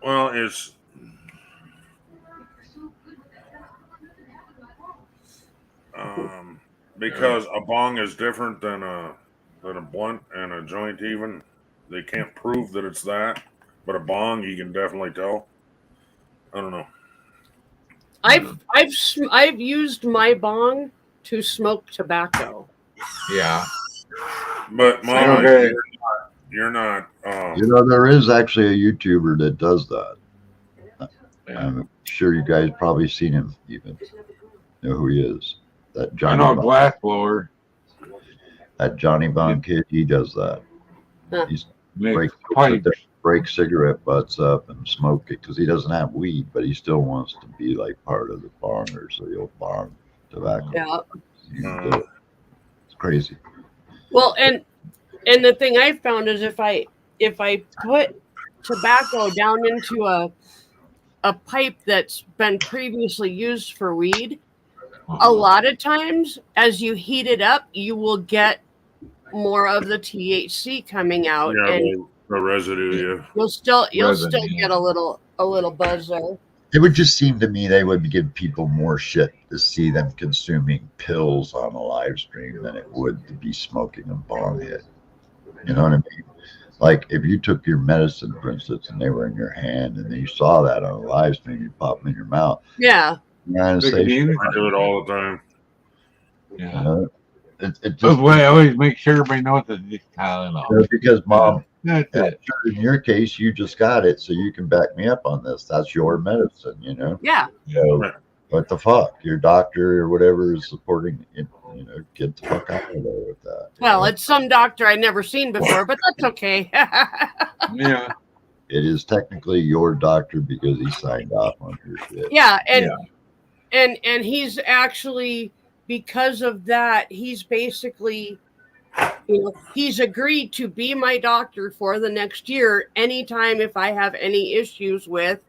Well, it's because a bong is different than a blunt and a joint. Even they can't prove that it's that, but a bong you can definitely tell. I don't know. I've used my bong to smoke tobacco. Yeah. But Mama, Okay. you're not. There is actually a YouTuber that does that. Yeah. I'm sure you guys probably seen him even. Know who he is. That I Johnny know a Bond, glass blower. that Johnny Bond kid, he does that. Huh. He's Makes break pipes. cigarette butts up and smoke it because he doesn't have weed, but he still wants to be like part of the farmers, so he'll farm tobacco. Yeah. You can do it. It's crazy. Well, and the thing I found is if I put tobacco down into a pipe that's been previously used for weed, a lot of times as you heat it up, you will get more of the THC coming out, Yeah, and the residue. Yeah. you'll still Resin, get a little buzz there. It would just seem to me they would give people more shit to see them consuming pills on a live stream than it would to be smoking a bong hit. You know what I mean? Like if you took your medicine, for instance, and they were in your hand, and you saw that on a live stream, you pop them in your mouth. Yeah. You're not gonna say shit. I do it all the time. Yeah. You know? It That's just why I always make sure everybody knows that it's Tylenol. because mom, That's it. in your case, you just got it, so you can back me up on this. That's your medicine, you know. Yeah. So, Right. what the fuck? Your doctor or whatever is supporting it, you know, get the fuck out of there with that. Well, it's some doctor I'd never seen before, but that's okay. Yeah. It is technically your doctor because he signed off on your shit. Yeah, and Yeah. and he's actually, because of that, he's basically, he's agreed to be my doctor for the next year anytime if I have any issues with,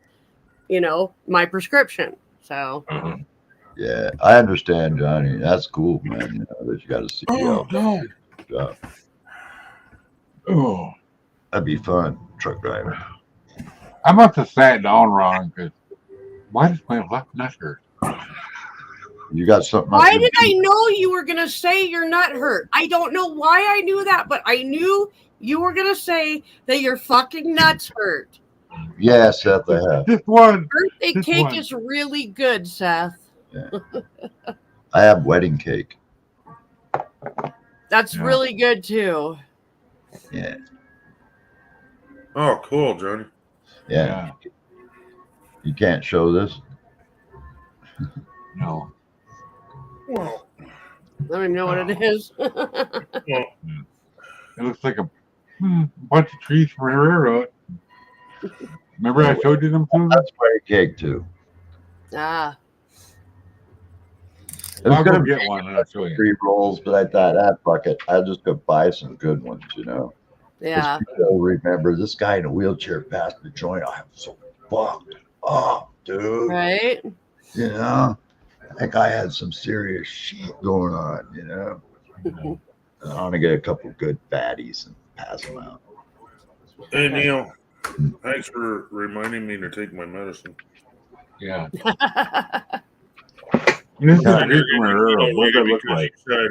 my prescription. So Uh-huh. Yeah, I understand, Johnny. That's cool, man. You know that you got a CEO. no. job. Oh. That'd be fun, truck driver. I must have sat down wrong because why does my left nut hurt? You got something? up why your did I know you were gonna say you're not hurt? I don't know why I knew that, but I knew you were gonna say that your fucking nuts hurt. Yeah, Seth, I have. Just one. Birthday Just cake one. is really good, Seth. I have wedding cake. That's Yeah. really good too. Yeah, Oh, cool, Johnny. yeah. You can't show this. No. Well, I don't even know what it is. It looks like a bunch of trees from a railroad. Remember I showed you them two? That's wedding cake too. Ah, It was I'll go gonna get be one and I'll show you. 3 rolls, but I thought, fuck it. I'll just go buy some good ones, you know. yeah. People remember this guy in a wheelchair passed the joint. I was so fucked up, dude. Right? You know, that guy had some serious shit going on, you know. I want to get a couple good fatties and pass them out. hey, Neil. Thanks for reminding me to take my medicine. Yeah. This is I a tree from a railroad. What does it look because like? you said,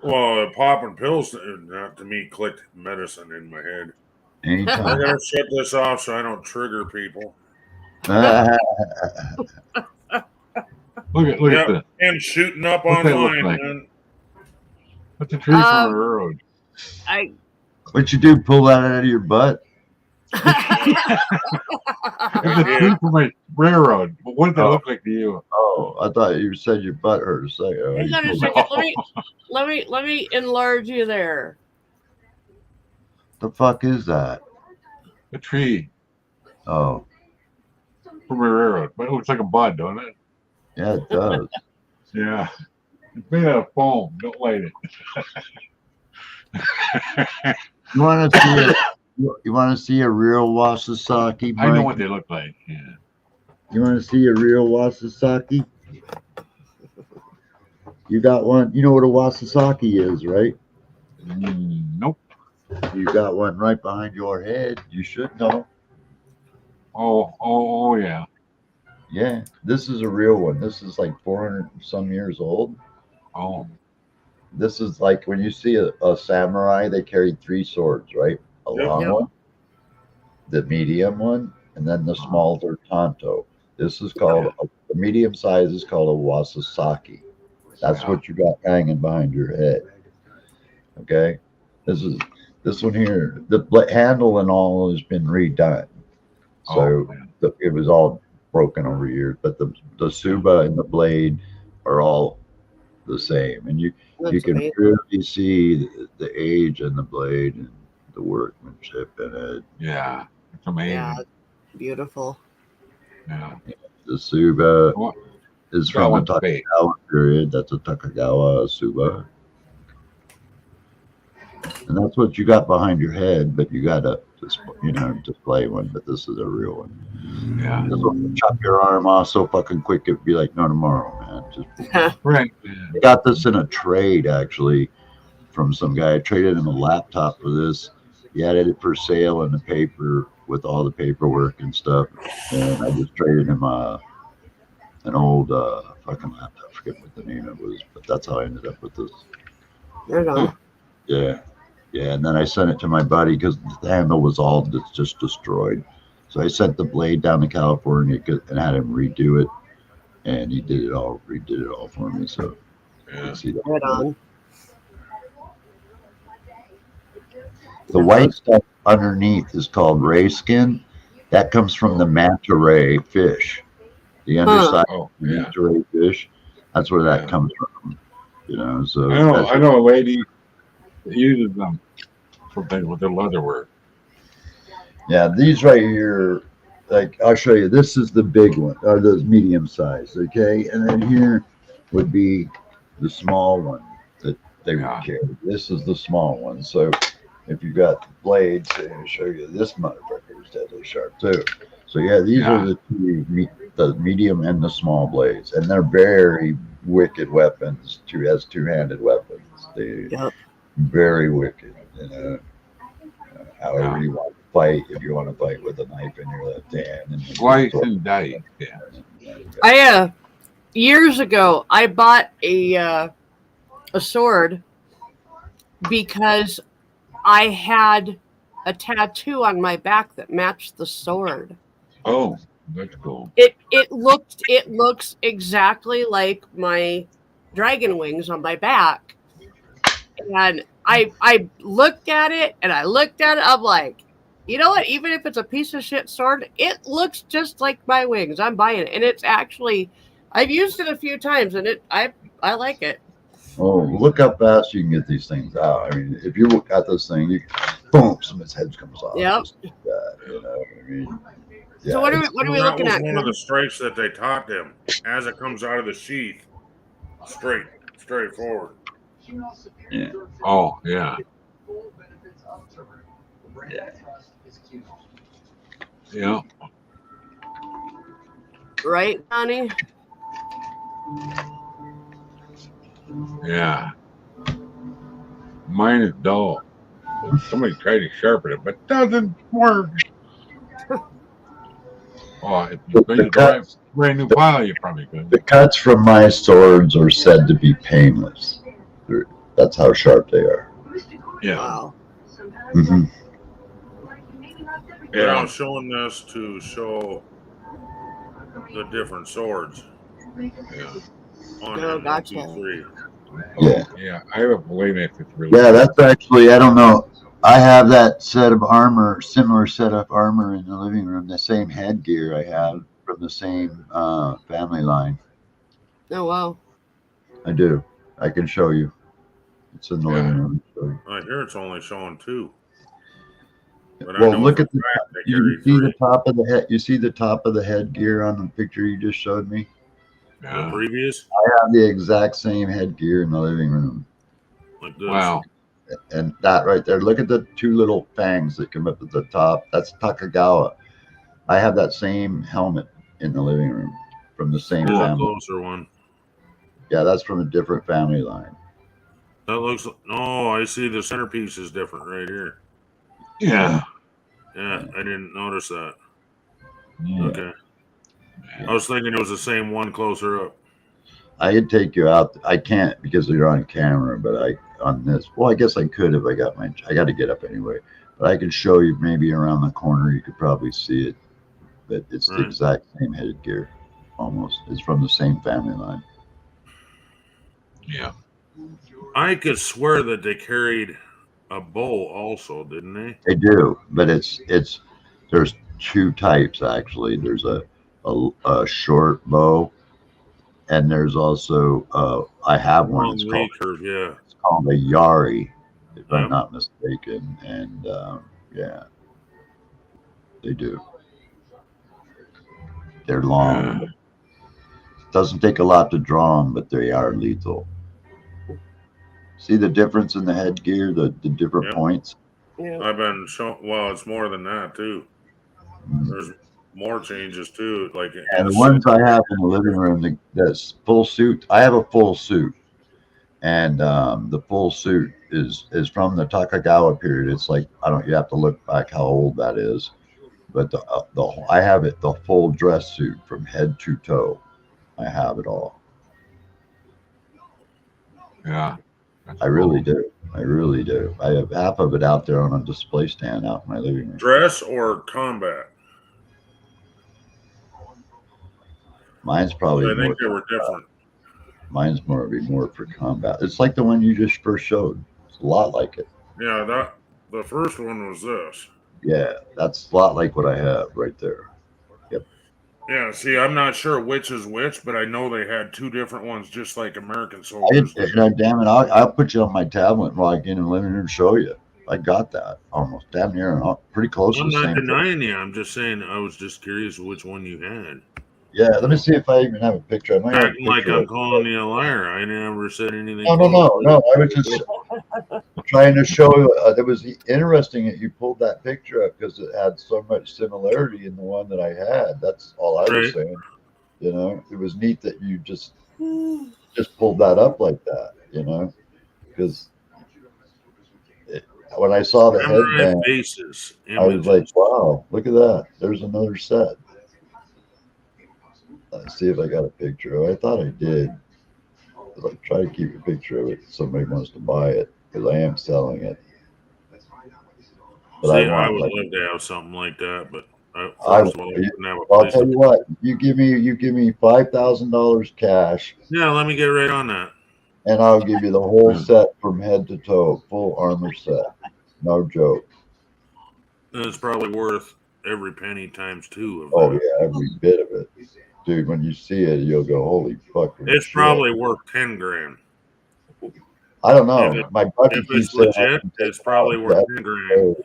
well, popping pills, not to me, clicked medicine in my head. I Anytime. gotta shut this off so I don't trigger people. Look at Yep. this. And shooting up What's that look online, like? man. What's a tree from a railroad? I What you do? Pull that out of your butt? It's a tree from a railroad. But what does that look like to you? Oh, I thought you said your butt hurt a second. hang on a second. Let me enlarge you there. The fuck is that? A tree Oh, from a railroad. But it looks like a bud, don't it? yeah, it does. Yeah. It's made out of foam. Don't light it. You want to see you want to see a real Wasasaki? I know Mike? what they look like. Yeah. You want to see a real Wasasaki? You got one. You know what a Wasasaki is, right? Nope. You got one right behind your head. You should know. Oh, yeah. Yeah, this is a real one. This is like 400 some years old. Oh, This is like when you see a samurai, they carried 3 swords, right? A Yep. long Yep. one, the medium one, and then the smaller tanto. This is called, the medium size is called a wasasaki. That's what you got hanging behind your head. Okay? This one here, the handle and all has been redone. So man. it was all broken over years, but the suba and the blade are all the same, and you That's can amazing. really see the age and the blade and the workmanship in it. Yeah, it's amazing. Yeah, beautiful. Yeah. The Suba Well, is that from the one's big. Takagawa period. That's a Takagawa Suba. And that's what you got behind your head, but you got a display one, but this is a real one. Yeah. This will chop your arm off so fucking quick it'd be like no tomorrow, man. Just Right. I got this in a trade actually from some guy. I traded him a laptop for this. He had it for sale in the paper with all the paperwork and stuff. And I just traded him an old fucking laptop. I forget what the name it was, but that's how I ended up with this. Right on. Yeah. Yeah. And then I sent it to my buddy because the handle was all just destroyed. So I sent the blade down to California and had him redo it. And he redid it all for me. So Yeah. see that. Right on. The white stuff underneath is called ray skin. That comes from the manta ray fish. The underside Oh, of the yeah. manta ray fish. That's where that Yeah. comes from. So I know a lady that uses them for things with their leather work. yeah, these right here, like I'll show you. This is the big one, or the medium size, okay? And then here would be the small one that they would Yeah. carry. This is the small one. So if you got the blades, I'll show you this motherfucker is deadly sharp too. So yeah, these Yeah. are the two, the medium and the small blades, and they're very wicked weapons. Has two-handed weapons. They Yep. very wicked. However Yeah. you want to fight, if you want to fight with a knife in your left hand, and then Slice and dice. Yeah. I years ago I bought a sword because I had a tattoo on my back that matched the sword. Oh, that's cool. It looks exactly like my dragon wings on my back. And I looked at it and I looked at it. I'm like, you know what? Even if it's a piece of shit sword, it looks just like my wings. I'm buying it, and it's actually I've used it a few times, and I like it. Oh, look how fast you can get these things out. I mean, if you look at this thing, you boom, some of its head comes off. Yep. Just like that, I mean, yeah, So what are it's- we That looking was at? one of the strikes that they taught him. As it comes out of the sheath, straight forward. yeah. Oh, yeah. Yeah. Yeah. Right, Donnie? Yeah. Mine is dull. Somebody tried to sharpen it, but doesn't work. Oh, if you made a brand new file, you probably could. The cuts from my swords are said to be painless. That's how sharp they are. Yeah. Wow. Mm-hmm. But I Yeah. was showing this to show the different swords Yeah. on Oh, M123. gotcha. Yeah. Yeah. I have a blade knife that's really Yeah, that's actually, I don't know. I have that set of armor, similar set of armor in the living room, the same headgear I have from the same family line. Oh wow. I do. I can show you. It's in the living room. So. I hear it's only showing 2. But I Well, know look for at the. a fact they You carry see 3. the top of the head. You see the top of the headgear on the picture you just showed me. The Yeah. previous, I have the exact same headgear in the living room, like this. Wow. and that right there. Look at the two little fangs that come up at the top. That's Takagawa. I have that same helmet in the living room from the same Here's a family. closer one. Yeah, that's from a different family line. That looks. Oh, I see the centerpiece is different right here. Yeah. Yeah, I didn't notice that. Yeah. Okay. I was thinking it was the same one closer up. I could take you out. I can't because you're on camera, but on this. Well, I guess I could if I got to get up anyway. But I could show you maybe around the corner. You could probably see it. But it's the Right. exact same headgear, almost. It's from the same family line. Yeah. I could swear that they carried a bow also, didn't they? They do, but there's two types actually. There's a short bow, and there's also I have one. Long It's lead called curve, yeah. a Yari, if Yep. I'm not mistaken, and yeah, they do. They're long. Yeah. Doesn't take a lot to draw them, but they are lethal. See the difference in the headgear, the different Yep. points. Yeah. I've been shown. Well, it's more than that too. There's more changes too. Like And the ones I have in the living room, that's full suit. I have a full suit, and the full suit is from the Takagawa period. It's like I don't. You have to look back how old that is, but I have it the full dress suit from head to toe. I have it all. Yeah. That's I really cool. do. I really do. I have half of it out there on a display stand out in my living room. dress or combat. Mine's probably I more. think they were different. Mine's more for combat. It's like the one you just first showed. It's a lot like it. Yeah, that the first one was this. Yeah, that's a lot like what I have right there. Yep. Yeah, see, I'm not sure which is which, but I know they had two different ones, just like American I soldiers. damn it, I'll put you on my tablet while I get in the living room and show you. I got that almost damn near and pretty close to I'm the not same thing. denying you. I'm just saying I was just curious which one you had. Yeah, let me see if I even have a picture. I might have a Acting like picture I'm of- calling you a liar. I never said anything. No. I was just trying to show you. It was interesting that you pulled that picture up because it had so much similarity in the one that I had. That's all I was Right. saying. You know, it was neat that you just pulled that up like that. You know, because when I saw the Samurai headband, faces. I was like, wow, look at that. There's another set. Let's see if I got a picture of it. I thought I did. I'll try to keep a picture of it if somebody wants to buy it because I am selling it. But See, I I want would like love to have something like that, but I first of all, I wouldn't have a I'll place tell to- you what, you give me $5,000 cash Yeah, let me get right on that. and I'll give you the whole set from head to toe, full armor set. No joke. It's probably worth every penny times two of Oh that. yeah, every bit of it. Dude, when you see it, you'll go, holy fuck. It's shit. probably worth 10 grand. I don't know. If My buddy If keeps it's saying I legit, can take it's probably it out. worth 10 grand Oh,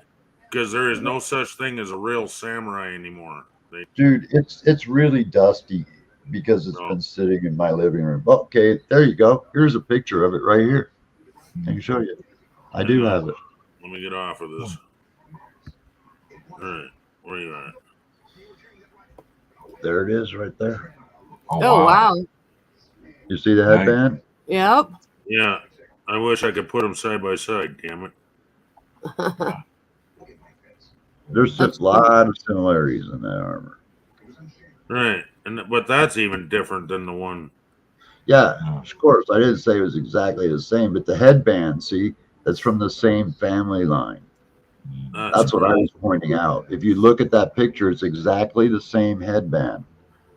because there is no such thing as a real samurai anymore. dude, it's really dusty because it's No. been sitting in my living room. Okay, there you go. Here's a picture of it right here. I can show you. I do have it. Let me get off of this. All right, where you at? There it is right there. Oh wow. You see the Nice. headband? Yep. Yeah, I wish I could put them side by side. Damn it. There's That's a lot of similarities in that armor. Right, but that's even different than the one. Yeah, of course. I didn't say it was exactly the same, but the headband, see, that's from the same family line. That's what I was pointing out. If you look at that picture, it's exactly the same headband.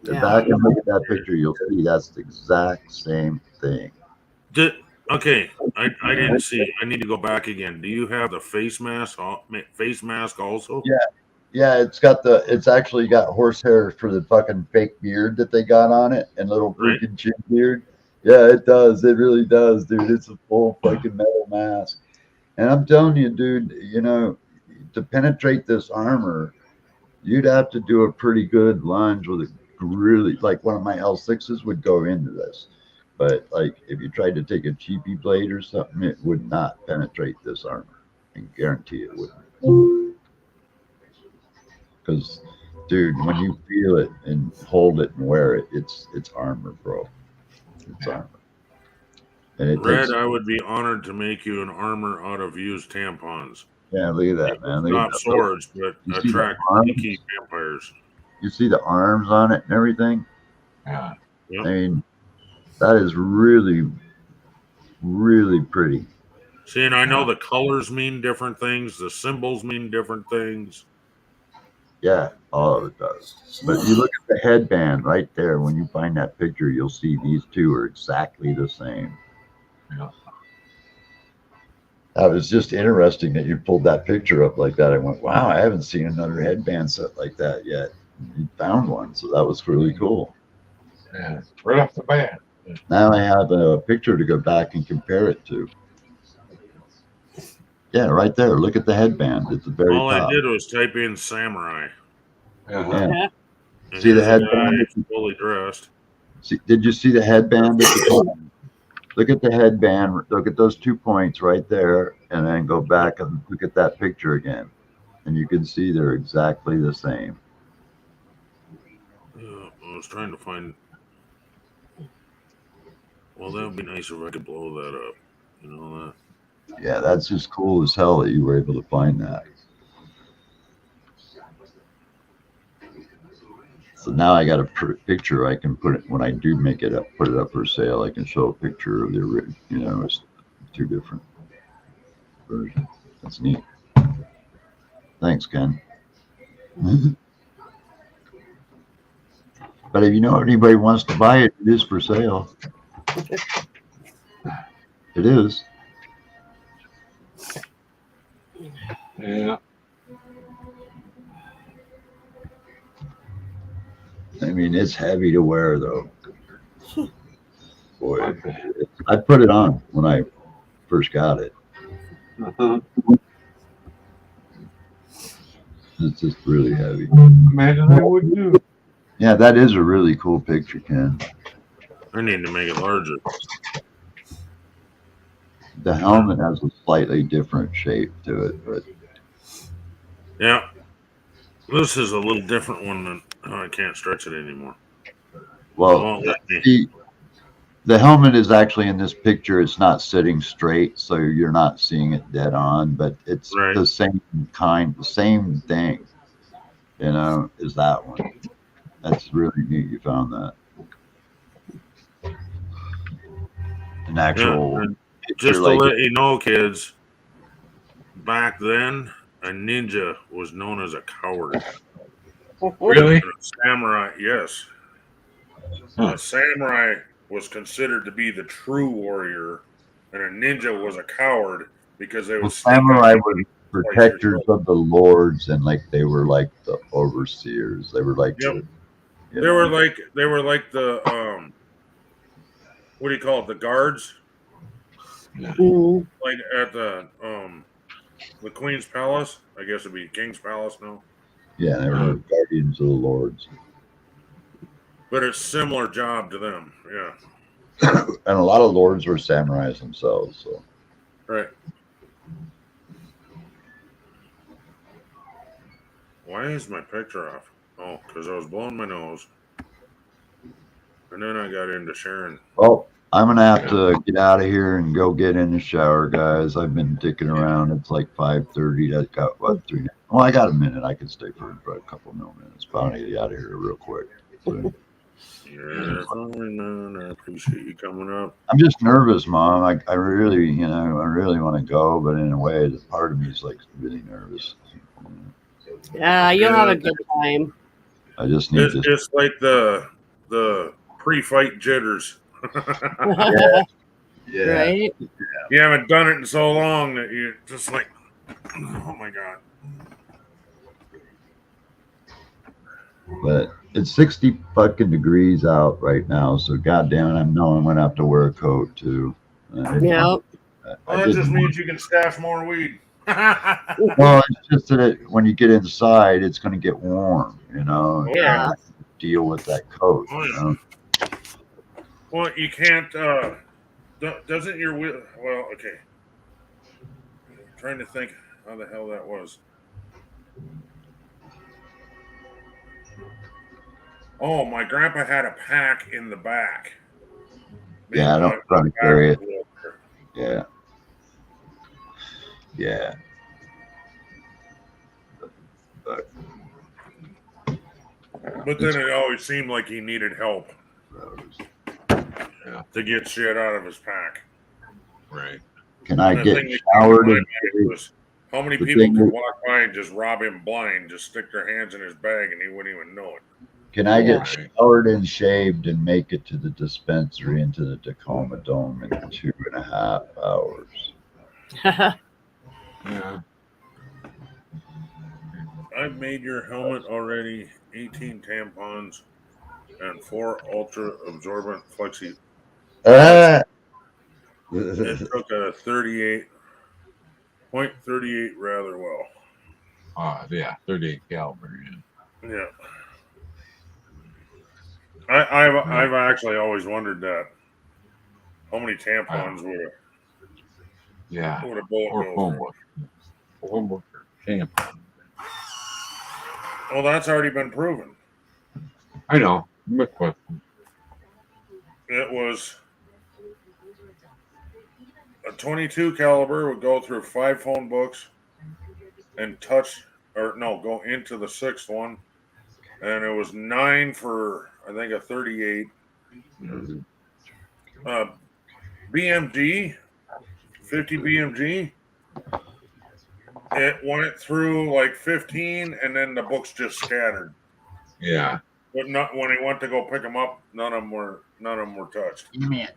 Go Yeah. back and look at that picture, you'll see that's the exact same thing. Okay, I didn't see. I need to go back again. Do you have the face mask? Face mask also? Yeah. Yeah, it's actually got horsehair for the fucking fake beard that they got on it and little Right. freaking chin beard. Yeah, it does. It really does, dude. It's a full fucking metal mask. And I'm telling you, dude, you know, to penetrate this armor, you'd have to do a pretty good lunge with a really, like one of my L6s would go into this. But like if you tried to take a cheapy blade or something, it would not penetrate this armor. I can guarantee it wouldn't. Because, dude, when you feel it and hold it and wear it, it's armor, bro. It's armor. And it Red, takes. I would be honored to make you an armor out of used tampons. Yeah, look at that, man. Look Not at that. swords, but You see the attract arms? sneaky vampires. You see the arms on it and everything. Yeah. Yep. I mean, that is really, really pretty. See, and I know the colors mean different things. The symbols mean different things. Yeah, all of it does. But you look at the headband right there. When you find that picture, you'll see these two are exactly the same. Yeah. That was just interesting that you pulled that picture up like that. I went, wow, I haven't seen another headband set like that yet. You found one, so that was really cool. Yeah, right off the bat. Now I have a picture to go back and compare it to. Yeah, right there. Look at the headband at the very All I top. did was type in samurai. Uh-huh. Yeah. Yeah. And See the here's a guy headband? fully dressed. See, did you see the headband at the top? Look at the headband. Look at those 2 points right there, and then go back and look at that picture again, and you can see they're exactly the same. I was trying to find. Well, that would be nice if I could blow that up. You know that. Yeah, that's just cool as hell that you were able to find that. So now I got a picture I can put it when I do make it up, put it up for sale. I can show a picture of the original. You know, it's 2 different versions. That's neat. Thanks, Ken. But if you know anybody wants to buy it, it is for sale. It is. Yeah. I mean, it's heavy to wear, though. Boy, I put it on when I first got it. Uh-huh. It's just really heavy. Imagine I would do. Yeah, that is a really cool picture, Ken. I need to make it larger. The helmet has a slightly different shape to it, but Yeah. This is a little different one than I can't stretch it anymore. It well, won't let me. see, the helmet is actually in this picture. It's not sitting straight, so you're not seeing it dead on, but it's Right. the same kind, the same thing, you know, as that one. That's really neat. You found that. An actual and picture just to like let you know, kids, back then, a ninja was known as a coward. Really? And a samurai, yes. Huh. A samurai was considered to be the true warrior, and a ninja was a coward because they well, would sneak up samurai and were slice your protectors throat. of the lords, and like they were like the overseers. They were like Yep. the, you They know, were like the what do you call it? The guards, Mhm. like at the Queen's Palace. I guess it'd be King's Palace now. yeah, they were guardians of the lords. But it's similar job to them. Yeah. And a lot of lords were samurais themselves. So Right. Why is my picture off? Oh, because I was blowing my nose. And then I got into sharing. well, I'm gonna have to get out of here and go get in the shower, guys. I've been dicking around. It's like 5:30. I got what 3? Well, I got a minute. I can stay for a couple more minutes. But I'm gonna get out of here real quick. So, You're fine, man. I appreciate you coming up. I'm just nervous, Mom. I really, you know, I really want to go, but in a way, the part of me is like really nervous. Yeah, you'll have a good time. I just need to. It's like the pre-fight jitters. Yeah. Right? You haven't done it in so long that you're just like, oh my god. But it's 60 fucking degrees out right now, so goddamn, I know I'm gonna have to wear a coat too. Yep. Well, that just means you can stash more weed. Well, it's just that when you get inside, it's gonna get warm, you know. Oh, yeah. Deal with that coat. Oh, You yeah. know? Well, you can't. Doesn't your wheel? Well, okay. I'm trying to think how the hell that was. Oh, my grandpa had a pack in the back. Yeah, I don't try to carry it. Yeah. Yeah. But then it always seemed like he needed help to get shit out of his pack. Right. Can I And the get thing that came to showered? my And mind was how many The people thing could is- walk by and just rob him blind, just stick their hands in his bag, and he wouldn't even know it. Can I get Right. showered and shaved and make it to the dispensary into the Tacoma Dome in 2.5 hours? Yeah. I've made your helmet already. 18 tampons. and 4 ultra absorbent flexi. Ah. It took a 38.38 rather well. Yeah, 38 caliber. Yeah. I've actually always wondered that. How many tampons Yeah. would a bullet Or go phone through? book. Phone book or tampon. Well, that's already been proven. I know. Good question. It was a 22 caliber would go through 5 phone books and go into the 6th one, and it was 9 for I think a 38. BMG, 50 BMG. It went through like 15, and then the books just scattered. Yeah. But not when he went to go pick them up. None of them were touched. Man.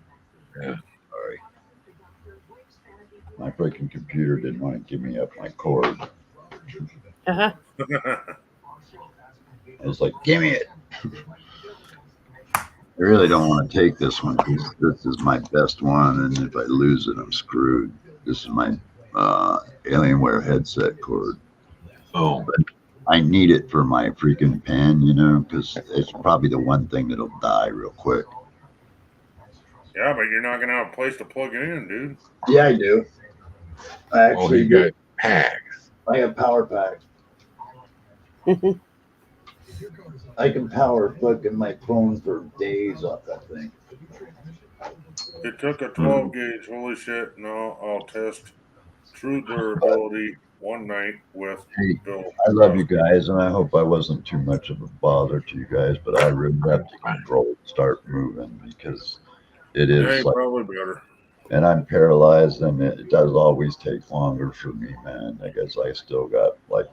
Yeah. Sorry. My freaking computer didn't want to give me up my cord. Uh-huh. I was like, give me it. I really don't want to take this one because this is my best one, and if I lose it, I'm screwed. This is my Alienware headset cord. Oh. But I need it for my freaking pen, because it's probably the one thing that'll die real quick. Yeah, but you're not gonna have a place to plug it in, dude. Yeah, I do. I actually got packs. I have power packs. I can power fucking my phone for days off that thing. It took a 12 gauge. Holy shit! No, I'll test true durability one night with Hey, Bill. I love you guys, and I hope I wasn't too much of a bother to you guys, but I really have to control and start moving because it is Hey, probably better. and I'm paralyzed, and it does always take longer for me, man. I guess I still got like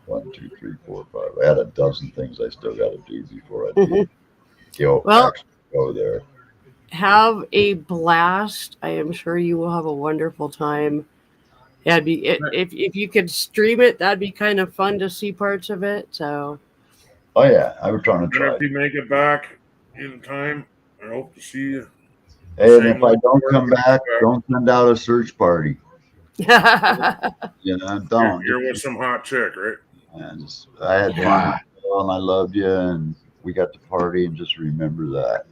1, 2, 3, 4, 5. I had a dozen things I still got to do before I do. Well, actually go there. have a blast. I am sure you will have a wonderful time. Yeah, if you could stream it, that'd be kind of fun to see parts of it. So. Oh yeah, I was trying to And try. if you make it back in time, I hope to see you. Hey, and if I don't come back, don't send out a search party. Don't. You're with some hot chick, right? And I had fun and I loved you, and we got to party, and just remember that,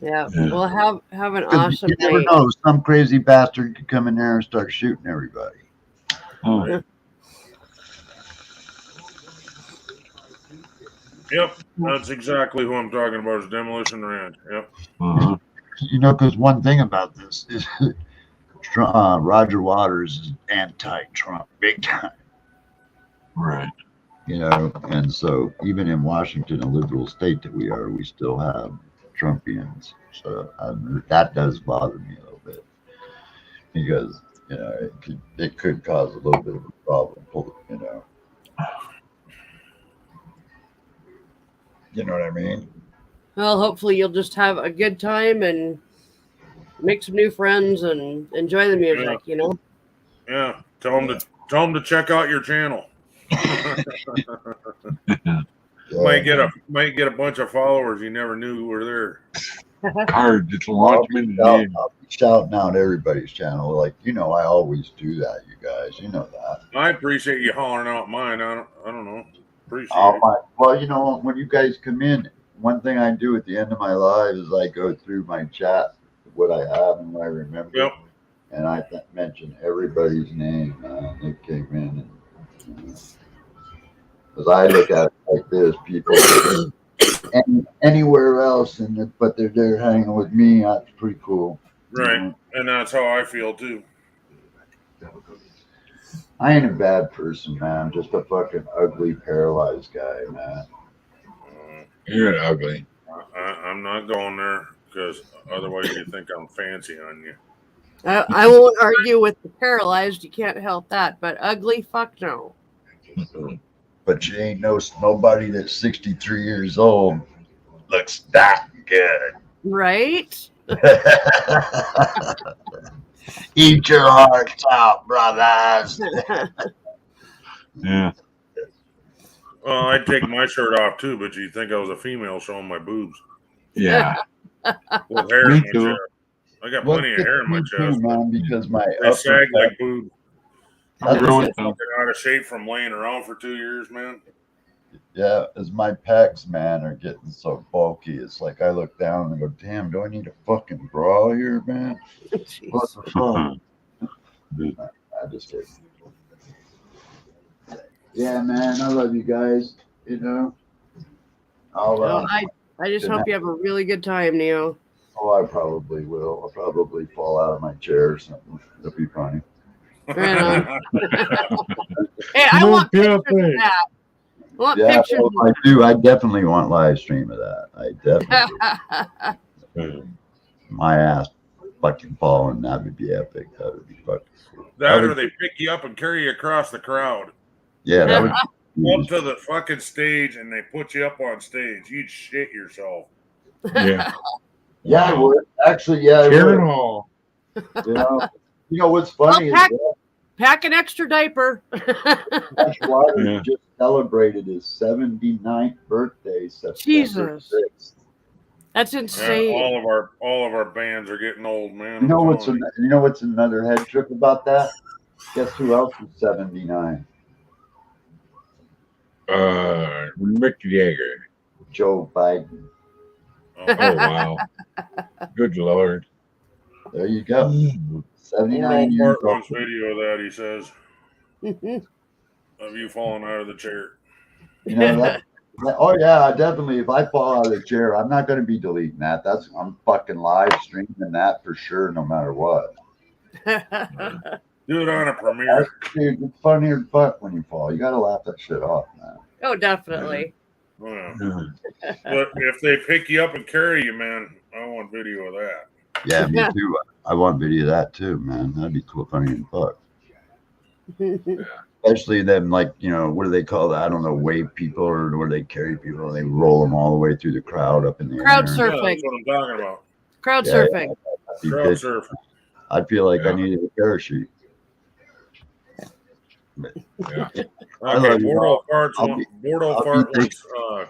Yeah. Well, have an 'Cause awesome you never night. know, some crazy bastard could come in there and start shooting everybody. Oh. Yep, that's exactly who I'm talking about. Is Demolition Ranch. Yep. Uh-huh. Because one thing about this is Roger Waters is anti-Trump, big time. Right. And so even in Washington, a liberal state that we are, we still have Trumpians. So that does bother me a little bit because it could cause a little bit of a problem. You know what I mean? Well, hopefully you'll just have a good time and make some new friends and enjoy the music. Yeah. Tell them to check out your channel. Might get a bunch of followers you never knew were there. Hard to launch them in I'll be shouting out everybody's channel, like I always do that. You guys, you know that. I appreciate you hollering out mine. I don't know. Appreciate it. Well, when you guys come in, one thing I do at the end of my live is I go through my chat, what I have and what I remember. Yep. And I mention everybody's name that came in. Because I look at it like this, people anywhere else, but they're there hanging with me. That's pretty cool. Right. And that's how I feel too. I ain't a bad person, man. I'm just a fucking ugly, paralyzed guy, man. You're ugly. I'm not going there because otherwise you think I'm fancy on you. I won't argue with the paralyzed. You can't help that. But ugly, fuck no. But you ain't nobody that's 63 years old looks that good. Right? Eat your hearts out, brothers. Yeah. I'd take my shirt off too, but you'd think I was a female showing my boobs Yeah. with hair Me in my too. chest. I got Well, plenty of hair in my me too, chest, but man, because my they upper sag back, like boobs. I'm That's growing it. some. Fucking out of shape from laying around for 2 years, man. yeah, as my pecs, man, are getting so bulky. It's like I look down and go, damn, do I need a fucking bra here, man? What Jeez. the fuck? I just kidding. Yeah, man, I love you guys. You know, I'll. Well, I just hope you have a really good time, Neo. Oh, I probably will. I'll probably fall out of my chair or something. It'll be funny. Right on. Hey, I No want pictures of PFA. that. I want Yeah, pictures. well, I do. I definitely want live stream of that. I definitely. My ass fucking falling. That would be epic. That would be fucking cool. That would or they pick you up and carry you across the crowd Yeah, that would. up to the fucking stage, and they put you up on stage. You'd shit yourself. Yeah. Yeah, I would. Actually, yeah, I Share it would. all. You know what's funny Well, is that Pack an extra diaper. Josh Waters Yeah. just celebrated his 79th birthday, September Jesus. 6th. That's Yeah, insane. all of our bands are getting old, man. You know I'm what's telling you know what's another head trip about that? Guess who else is 79? Mick Jagger. Joe Biden. you. Oh wow. Good Lord. There you go. Old 79 years Bart old. wants video of that, he says, of you falling out of the chair. You know oh yeah, definitely. If I fall out of the chair, I'm not going to be deleting that. I'm fucking live streaming that for sure, no matter what. Do it on a premiere. Dude, it's funny as fuck when you fall. You got to laugh that shit off, man. Oh, definitely. Yeah. Yeah. But if they pick you up and carry you, man, I want video of that. Yeah, me too. I want video of that too, man. That'd be cool, funny and fuck. Especially them, like, what do they call that? I don't know, wave people, or where they carry people and they roll them all the way through the crowd up in the Crowd air. surf. Yeah, that's what I'm talking about. Crowd Yeah, surfing. That'd be Crowd good. surf. I'd feel like I Yeah. needed a parachute. Yeah. I Okay, love you all. Bordeaux I'll Fart be wants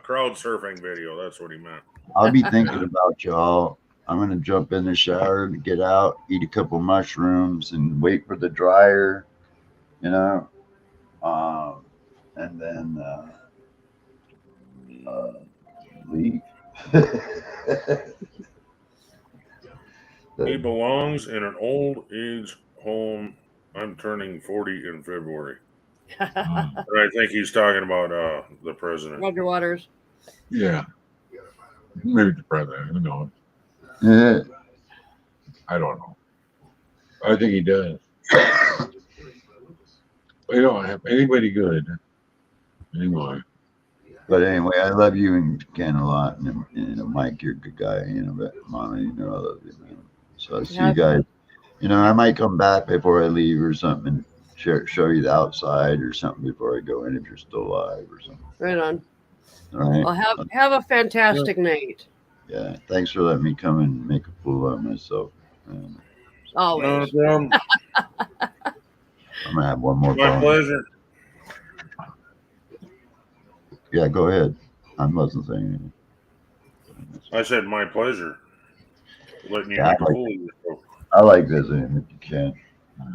crowd surfing video. That's what he meant. I'll be thinking about y'all. I'm going to jump in the shower and get out, eat a couple mushrooms, and wait for the dryer, and then leave. He belongs in an old age home. I'm turning 40 in February. And I think he's talking about the president. Roger Waters. Yeah. Maybe the president. Who knows? Yeah. I don't know. I think he does. We don't have anybody good anymore. But anyway, I love you and Ken a lot, and Mike, you're a good guy, but Mama, I love you, man. So I'll see you guys. I might come back before I leave or something, and show you the outside or something before I go in if you're still alive or something. Right on. All right. Well, have a fantastic night. Yeah. Thanks for letting me come and make a fool out of myself. Always. No problem. I'm gonna have one more. My pleasure. Yeah, go ahead. I wasn't saying anything. I said my pleasure. Letting you Yeah, make a fool of yourself. I like visiting if you can.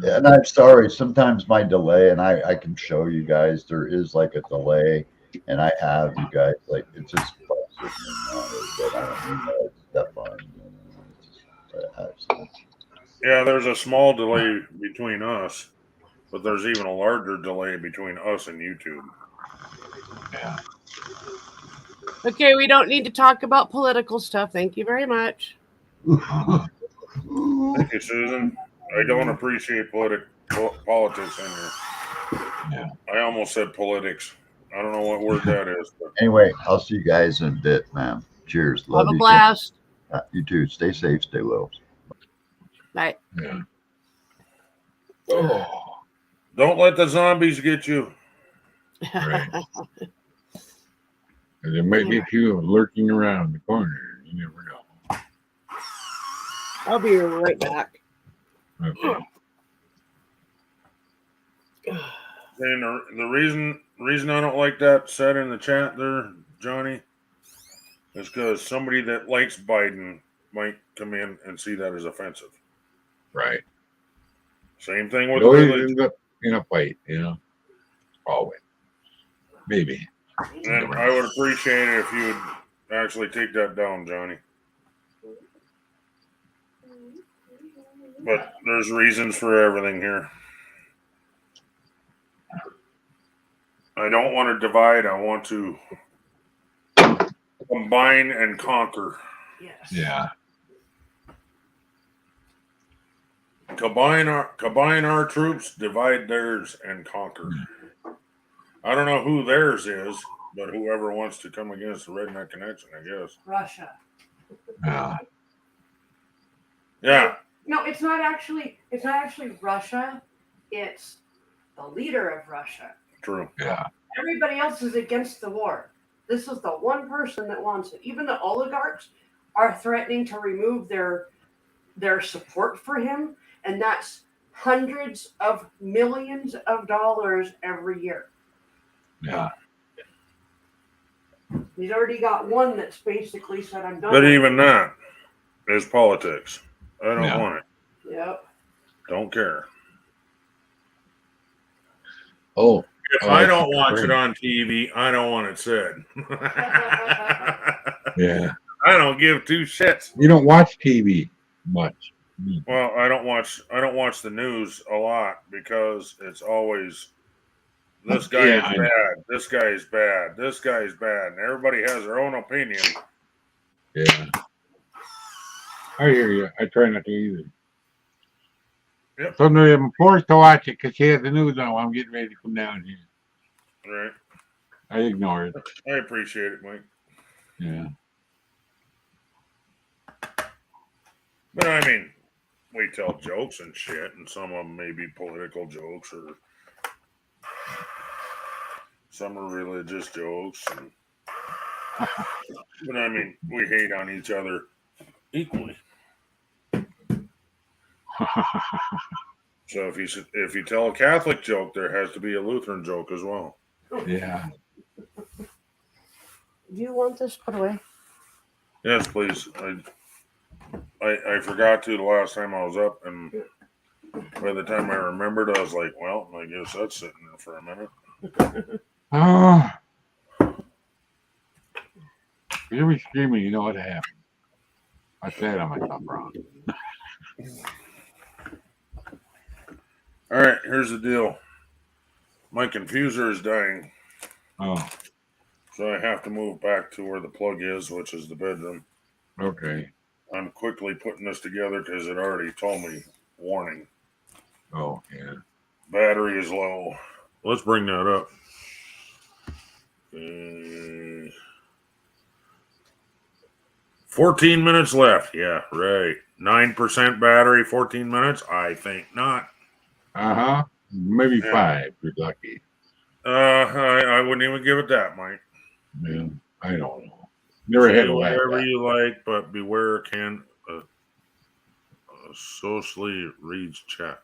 Yeah, and I'm sorry. Sometimes my delay, and I can show you guys there is like a delay, and I have you guys like it's just frustrating, but I don't mean that stuff on. Yeah, there's a small delay between us, but there's even a larger delay between us and YouTube. Yeah. Okay, we don't need to talk about political stuff. Thank you very much. Thank you, Susan. I don't appreciate politics in here. Yeah. I almost said politics. I don't know what word that is. But Anyway, I'll see you guys in a bit, man. Cheers. Love Have a you. blast. You too. Stay safe. Stay well. Bye. Yeah. Oh. don't let the zombies get you. Right. And there might be a few lurking around the corner. You never know. I'll be right back. Okay. And the reason reason I don't like that said in the chat there, Johnny, is because somebody that likes Biden might come in and see that as offensive. Right. Same thing with It always religion. ends up in a fight, Always. Maybe. And I would appreciate it if you would actually take that down, Johnny. But there's reasons for everything here. I don't want to divide. I want to combine and conquer. Yes. Yeah. Combine our troops, divide theirs, and conquer. I don't know who theirs is, but whoever wants to come against the Redneck Connection, I guess. Russia. Yeah. Yeah. No, it's not actually Russia. It's the leader of Russia. True. Yeah. Everybody else is against the war. This is the one person that wants it. Even the oligarchs are threatening to remove their support for him, and that's hundreds of millions of dollars every year. Yeah. He's already got one that's basically said, I'm done. But with even it. that is politics. I don't Yeah. want it. Yep. Don't care. Oh. If I don't watch it on TV, I don't want it said. Yeah. I don't give two shits. You don't watch TV much. Well, I don't watch the news a lot because it's always this guy Yeah, is bad, this guy is bad, this guy is bad, and everybody has their own opinion. Yeah. I hear you. I try not to either. Yep. Sometimes I'm forced to watch it because she has the news on while I'm getting ready to come down here. Right. I ignore it. I appreciate it, Mike. Yeah. But I mean, we tell jokes and shit, and some of them may be political jokes or some are religious jokes. But I mean, we hate on each other equally. So if you tell a Catholic joke, there has to be a Lutheran joke as well. Yeah. Do you want this put away? Yes, please. I forgot to the last time I was up, and by the time I remembered, I was like, well, I guess that's sitting there for a minute. Oh. If you be screaming, you know what happened. I said I myself wrong. All right, here's the deal. My confuser is dying, Oh. so I have to move back to where the plug is, which is the bedroom. Okay. I'm quickly putting this together because it already told me, warning, Oh, yeah. battery is low. Let's bring that up. 14 minutes left. Yeah, right. 9% battery, 14 minutes? I think not. Uh-huh. Maybe Yeah. 5 if you're lucky. I wouldn't even give it that, Mike. Yeah. I don't know. Never Say had a whatever laptop. you like, but beware can socially reads chat.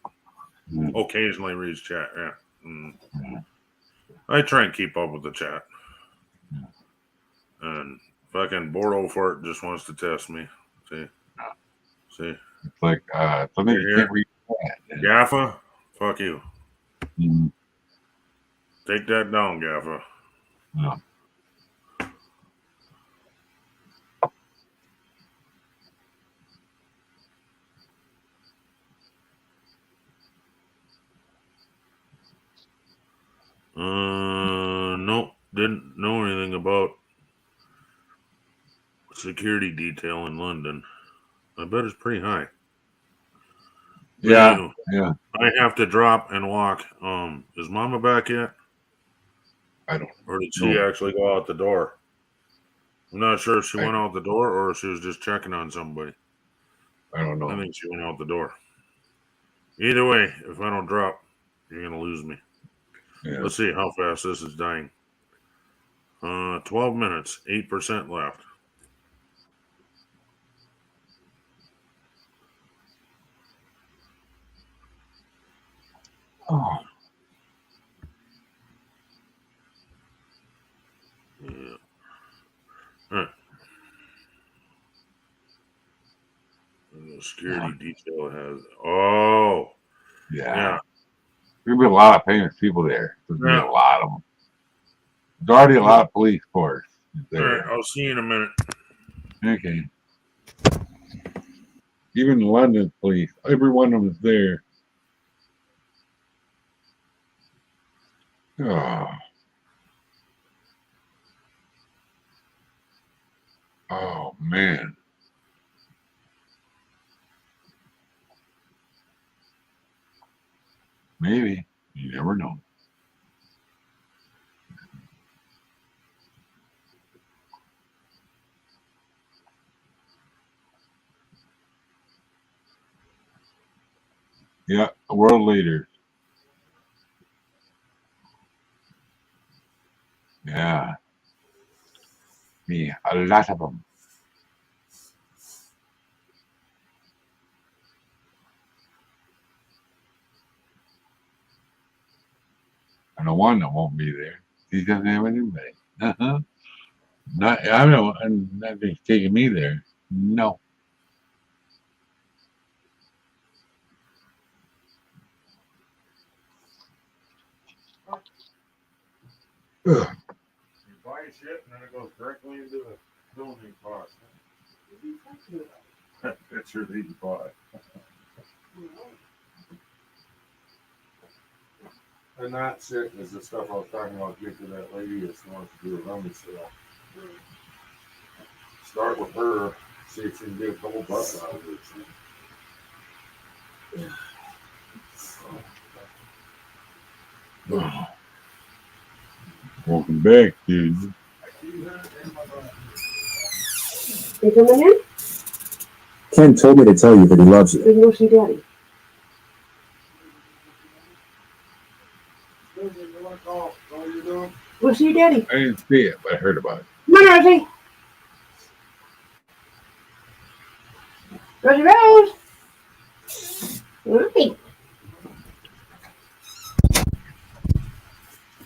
Occasionally reads chat. Yeah. I try and keep up with the chat. And fucking Bordeaux Fort just wants to test me. See? It's like something you can't read. Gaffa, fuck you. Mm-hmm. Take that down, Gaffa. No. Nope. Didn't know anything about security detail in London. I bet it's pretty high. Yeah. Anyway, Yeah. I have to drop and walk. Is Mama back yet? I don't know. Or did she actually go out the door? I'm not sure if she I- went out the door or if she was just checking on somebody. I don't know. I think she went out the door. Either way, if I don't drop, you're going to lose me. Yeah. Let's see how fast this is dying. 12 minutes, 8% left. Oh. Huh. The security detail has. Oh, Yeah. yeah. There's gonna be a lot of famous people there. There's gonna be Yeah. a lot of them. There's already a lot of police force All there. right, I'll see you in a minute. Okay. Even London police, every one of them is there. Oh, oh man. Maybe. You never know. Yeah, world leaders. Yeah. Me, a lot of them. And the one that won't be there. He doesn't have anybody. Uh-huh. Not, I don't, and nothing's taking me there. No. Ugh. You buy shit and then it goes directly into the building cost. What are you talking about? That's your lead buy. And that shit is the stuff I was talking about. Get to that lady that wants to do a rummage sale. Start with her. See if she can get a couple bucks out of it. Oh. Welcome back, dude. You coming in? Ken told me to tell you that he loves We you. can go see Daddy. Go see Daddy. I didn't see it, but I heard about it. Come on, Rosie. Rosie Rose. Right.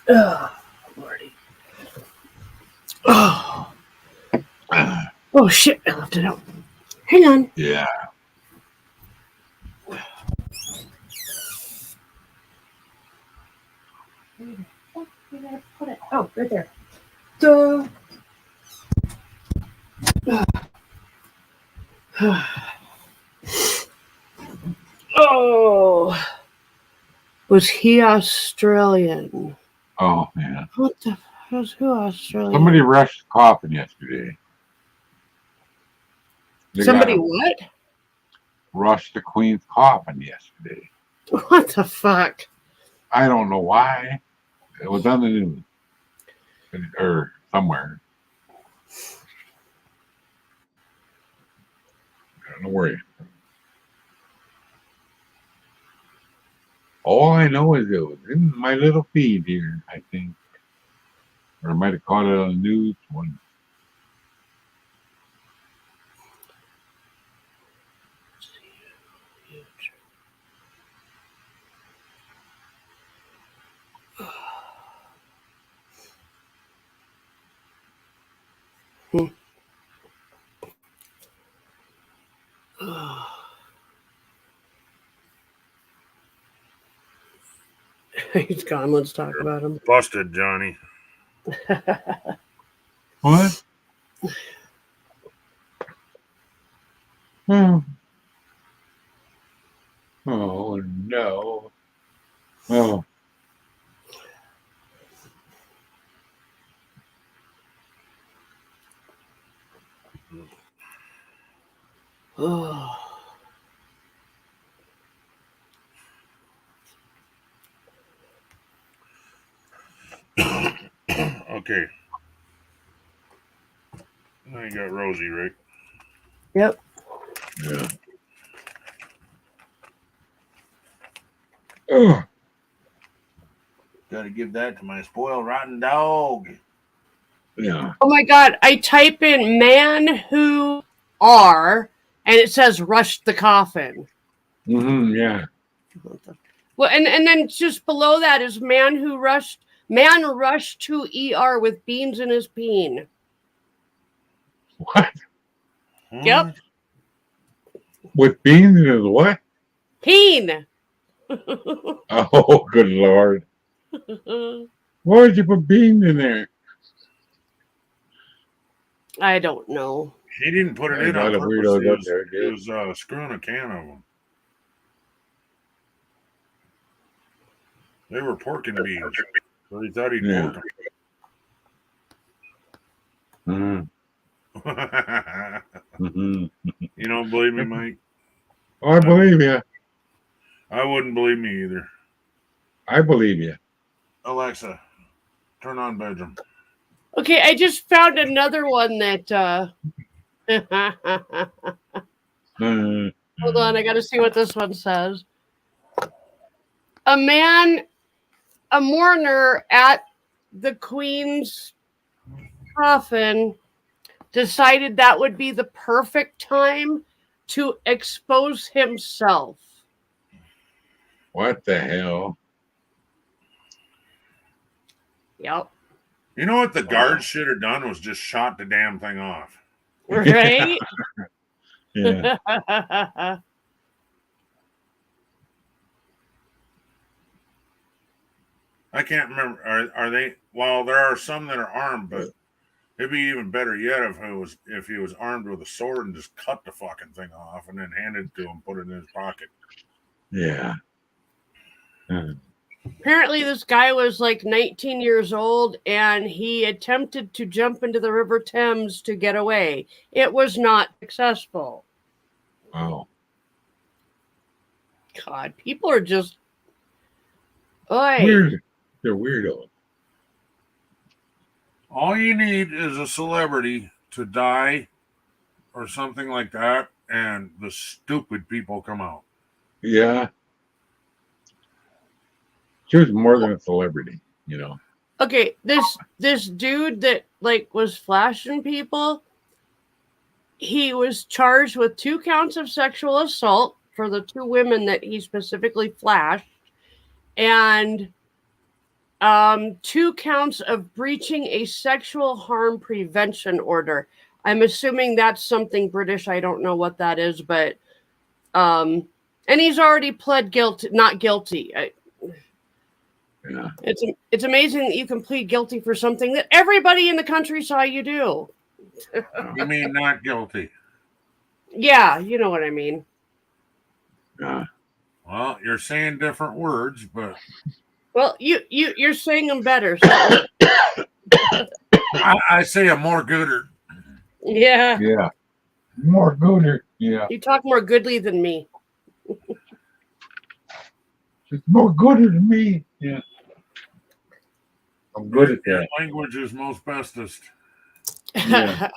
Oh, Lordy. Oh. Oh, shit. I left it out. Hang on. Yeah. Where did I put it? Oh, right there. Duh. Oh. Was he Australian? Oh, man. What the was who Australian? Somebody rushed the coffin yesterday. They Somebody got what? rushed the Queen's coffin yesterday. What the fuck? I don't know why. It was on the news. Or somewhere. Don't worry. All I know is it was in my little feed here, I think. Or I might have caught it on the news one. He's gone. Let's talk about him. Busted, Johnny. What? Hmm. Oh no. Oh. Oh. Okay. Now you got Rosie, right? Yep. Yeah. Oh. Gotta give that to my spoiled rotten dog. Yeah. Oh my God! I type in "man who are" and it says "rush the coffin." Mm-hmm. Yeah. Well, and then just below that is man rushed to ER with beans in his peen. What? Yep. With beans in his what? Peen. Oh, good Lord. Why would you put beans in there? I don't know. He didn't put it There's in a lot on of purpose. weirdos He up was, there, he dude. was screwing a can of them. They were pork and beans. So he thought he'd Yeah. pork Mm-hmm. them. Mm-hmm. You don't believe me, Mike? Oh, I believe you. I wouldn't believe me either. I believe you. Alexa, turn on bedroom. Okay, I just found another one that hold on, I gotta see what this one says. A mourner at the Queen's coffin decided that would be the perfect time to expose himself. What the hell? Yep. You know what the guards should have done was just shot the damn thing off. Right? Yeah. I can't remember. Are they? Well, there are some that are armed, but it'd be even better yet if he was armed with a sword and just cut the fucking thing off and then hand it to him, put it in his pocket. Yeah. Apparently, this guy was like 19 years old and he attempted to jump into the River Thames to get away. It was not successful. Wow. God, people are just. Oy. Weird. They're weirdos. All you need is a celebrity to die or something like that, and the stupid people come out. Yeah. She was more than a celebrity, you know. Okay, this dude that like was flashing people, he was charged with 2 counts of sexual assault for the 2 women that he specifically flashed, and 2 counts of breaching a sexual harm prevention order. I'm assuming that's something British. I don't know what that is, but and he's already pled guilty, not guilty. Yeah. It's amazing that you can plead guilty for something that everybody in the country saw you do. You mean not guilty? Yeah, you know what I mean. Yeah. Well, you're saying different words, but Well, you're saying them better. So I say a more gooder. yeah, Yeah. More gooder. Yeah. you talk more goodly than me. She's more gooder than me. Yeah. I'm good at Your that. language is most bestest. Yeah.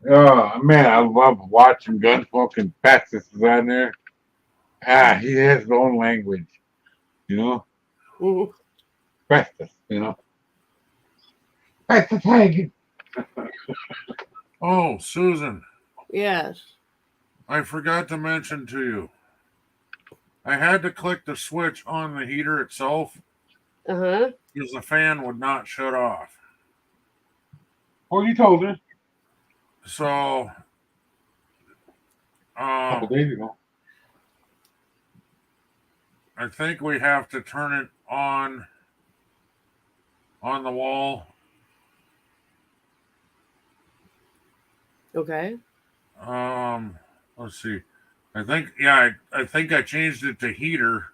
Oh man, I love watching Gunsmoke and Patsis is on there. He has his own language, you know. Mhm. Patsis, you know. Patsis Hagen. Oh, Susan, Yes. I forgot to mention to you. I had to click the switch on the heater itself Uh-huh. because the fan would not shut off. Oh, you told her So, a couple days ago. I think we have to turn it on the wall. Okay. Let's see. I think I think I changed it to heater.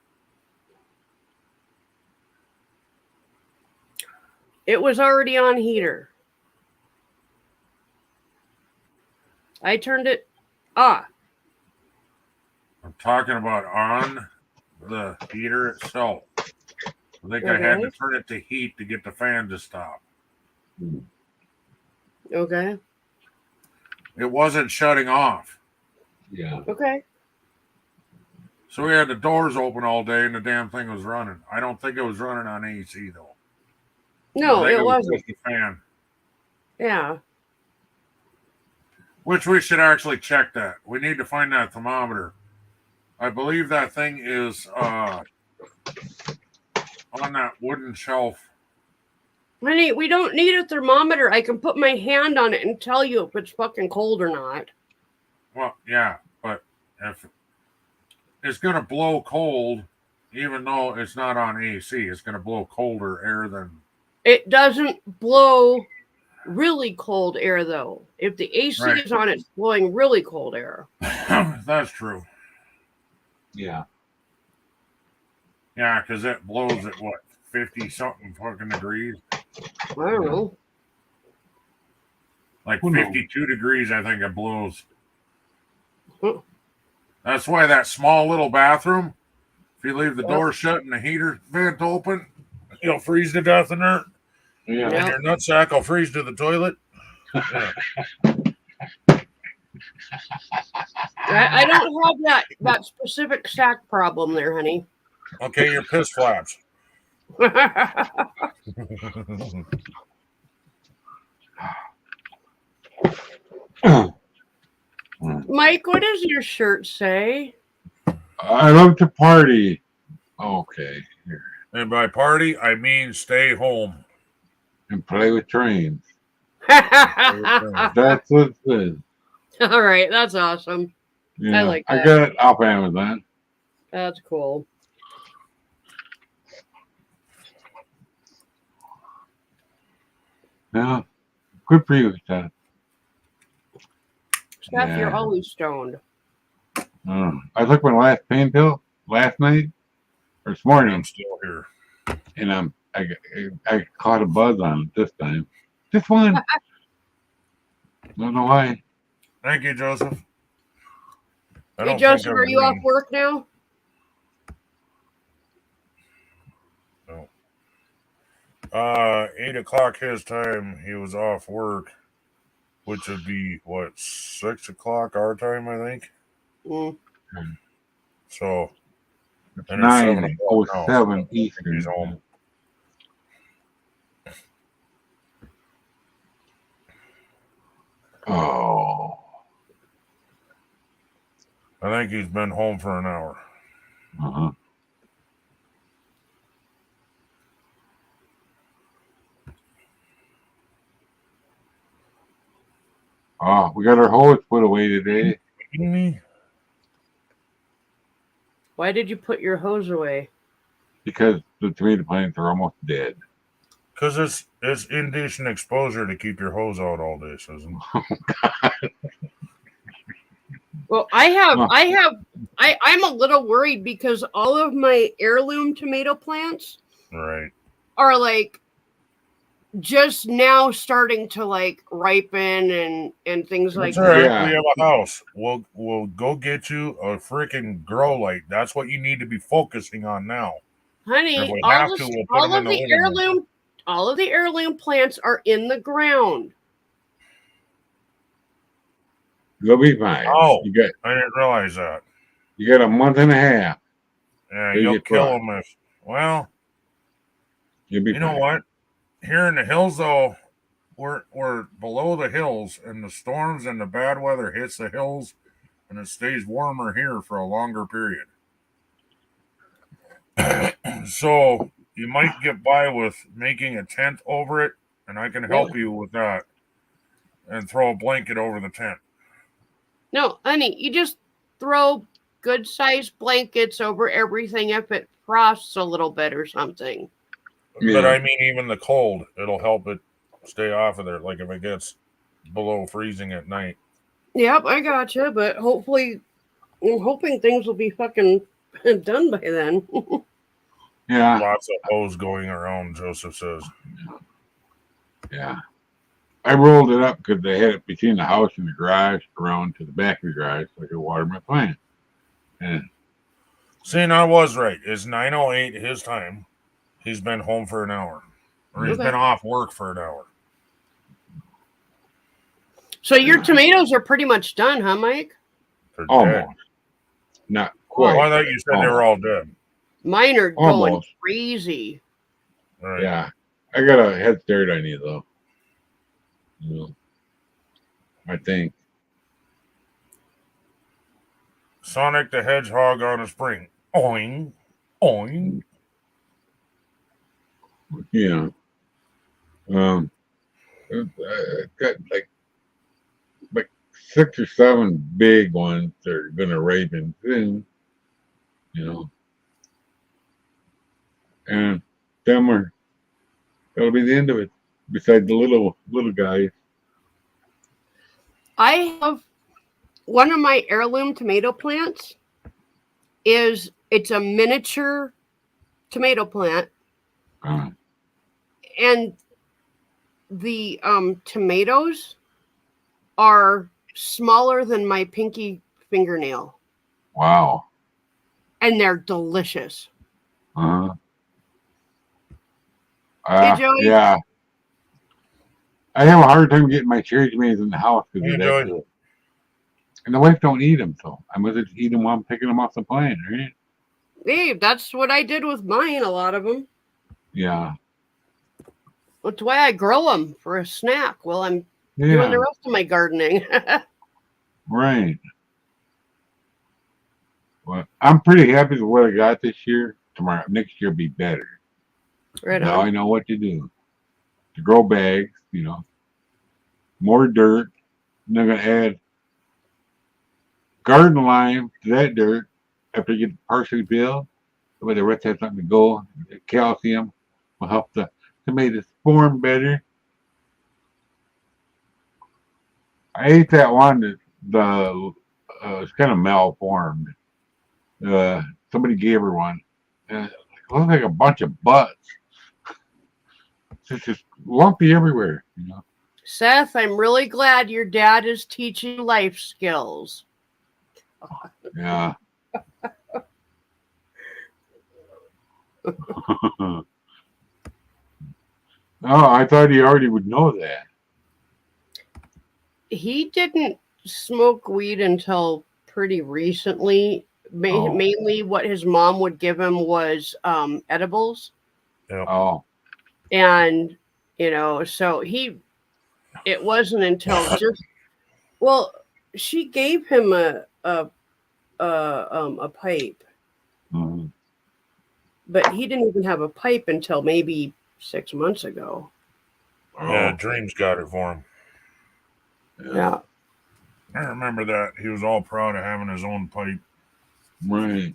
It was already on heater. I turned it off. I'm talking about on the heater itself. I think I had to turn it to heat to get the fan to stop. Okay. It wasn't shutting off. Yeah. Okay. So we had the doors open all day and the damn thing was running. I don't think it was running on AC though. No, I think it wasn't. just the fan. Yeah. Which we should actually check that. We need to find that thermometer. I believe that thing is on that wooden shelf Honey, we don't need a thermometer. I can put my hand on it and tell you if it's fucking cold or not. Well, yeah, but if it's going to blow cold, even though it's not on AC, it's going to blow colder air than. It doesn't blow really cold air, though. If the AC Right. is on, it's blowing really cold air. That's true. Yeah. Yeah, because it blows at what, 50 something fucking degrees? I don't know. Like Who knows? 52 degrees, I think it blows. Huh. That's why that small little bathroom, if you leave the Yep. door shut and the heater vent open, you'll freeze to death in there. Yeah. Yep. And your nutsack will freeze to the toilet. Yeah. I don't have that specific sack problem there, honey. Okay, your piss flaps. Mike, what does your shirt say? I love to party. Okay. Here. And by party, I mean stay home. And play with trains. All That's what it says. right, that's awesome. Yeah. I like I that. got it off Amazon. That's cool. Yeah. Good for you, Seth. Steph, Yeah. you're always stoned. I took my last pain pill last night or this morning, I'm still here. and I caught a buzz on it this time. Just one. Don't know why. Thank you, Joseph. I Hey, don't Joseph, think are you off everybody- work now? No. 8 o'clock his time, he was off work, which would be, what, 6 o'clock our time, I think? Mm. So, It's and it's 7 o'clock 9:07 now. Eastern. He's home. Oh. I think he's been home for an hour. Uh-huh. Oh, we got our hose put away today Kidding me? Why did you put your hose away? because the tomato plants are almost dead. Because it's indecent exposure to keep your hose out all day, Susan. Well, I'm a little worried because all of my heirloom tomato plants Right. are like just now starting to like ripen and things like That's all right. that. Yeah. We have a house. We'll go get you a freaking grow light. That's what you need to be focusing on now. Honey, If we all, have the, to, we'll put all them in of the the living room. heirloom all of the heirloom plants are in the ground. You'll be fine. Oh. You got I didn't realize that. a month and a half. Yeah, They you'll get kill dry. them if. Well, You'll be you know fine. what? Here in the hills, though, we're below the hills, and the storms and the bad weather hits the hills, and it stays warmer here for a longer period. So you might get by with making a tent over it, and I can help you with that, and throw a blanket over the tent. No, honey, you just throw good sized blankets over everything if it frosts a little bit or something. Yeah. But I mean, even the cold, it'll help it stay off of there. Like if it gets below freezing at night. Yep, I gotcha, but hopefully I'm hoping things will be fucking done by then. Yeah. Lots of hose going around, Joseph says. Yeah. I rolled it up because they had it between the house and the garage, around to the back of the garage, so I could water my plant. And See, and I was right. It's 9:08 his time. He's been home for an hour. Or he's Okay. been off work for an hour. So your tomatoes are pretty much done, huh, Mike? They're dead. almost. Not Oh, quite. I thought you said they were all dead. Mine are going Almost. crazy. All right. Yeah. I got a head start on you, though. You know, I think. Sonic the Hedgehog on a spring. Oing. Oing. Yeah. Got like 6 or 7 big ones that are gonna ripen soon, you know. And that'll be the end of it. Besides the little guys. I have one of my heirloom tomato plants it's a miniature tomato plant, Uh, and the tomatoes are smaller than my pinky fingernail, wow. and they're delicious. Uh-huh. Hey, Joey. Yeah. I have a hard time getting my cherry tomatoes in the house because Hey, of that Joey. deal. And the wife don't eat them, so I must just eat them while I'm picking them off the plant, right? Hey, that's what I did with mine. A lot of them. Yeah. That's why I grow them for a snack while I'm doing Yeah. the rest of my gardening. Right. Well, I'm pretty happy with what I got this year. Next year will be better. Right Now on. I know what to do. To grow bags, more dirt. And they're gonna add garden lime to that dirt after you get partially built. But the rest has something to go. The calcium will help the tomatoes form better. I ate that one that it's kind of malformed. Somebody gave her one. It looks like a bunch of butts. It's just lumpy everywhere. Seth, I'm really glad your dad is teaching life skills. Yeah. Oh, I thought he already would know that. He didn't smoke weed until pretty recently. Oh. Mainly what his mom would give him was edibles. Yep. Oh. And, so it wasn't until she gave him a pipe, Mm-hmm. but he didn't even have a pipe until maybe 6 months ago. Yeah, Dreams got it for him. Yeah. I remember that. He was all proud of having his own pipe. Right.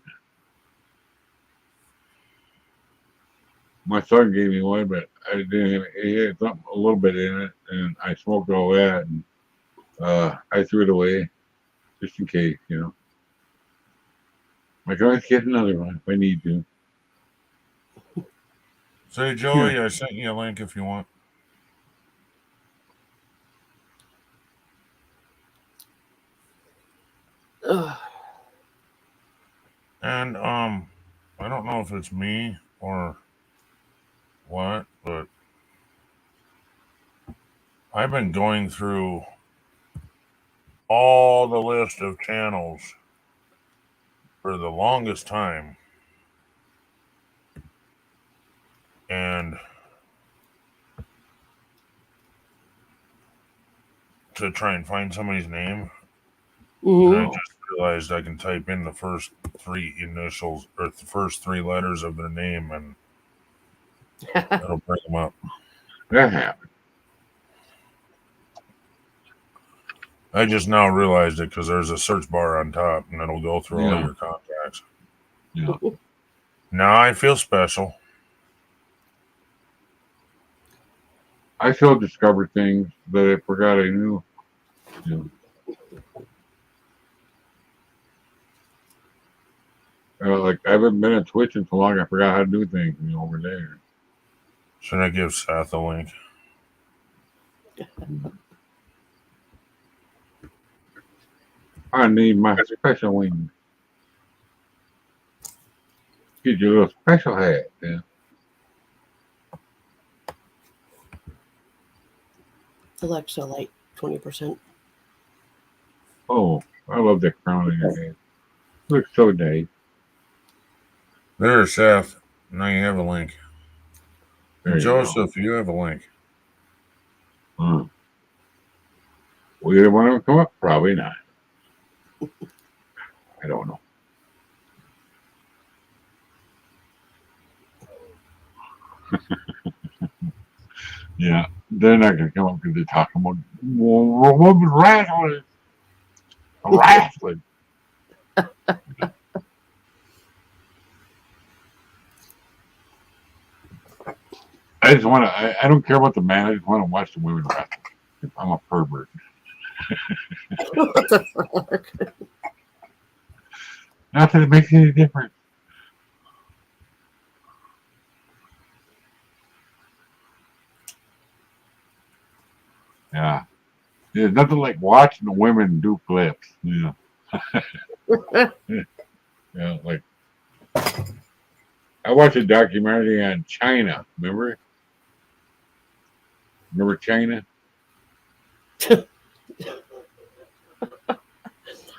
My son gave me one, but I didn't. It had something a little bit in it, and I smoked all that, and I threw it away just in case, I can always get another one if I need to. Say, Joey, I sent you a link if you want. Ugh. And I don't know if it's me or what, but I've been going through all the list of channels for the longest time, and to try and find somebody's name, and I just realized I can type in the first 3 initials or the first 3 letters of their name, and it'll bring them up. That happened. I just now realized it because there's a search bar on top, and it'll go through all your contacts. Yeah. Now I feel special. I still discover things that I forgot I knew. Like I haven't been at Twitch in so long, I forgot how to do things over there. Should I give Seth a link? I need my special wing. Get your little special hat. Yeah. Alexa, like 20%. Oh, I love that crown on your head. Looks so nice. There's Seth. Now you have a link. There Joseph, you have a link. Will either one of them come up? Probably not. I don't know. Yeah, they're not gonna come up because they're talking about woman wrestlers, wrestling. I just want to. I don't care about the man. I just want to watch the women wrestle. I'm a pervert. What the fuck? Not that it makes any difference. Yeah, there's nothing like watching the women do flips. Yeah, yeah. Like I watched a documentary on China. Remember China? It's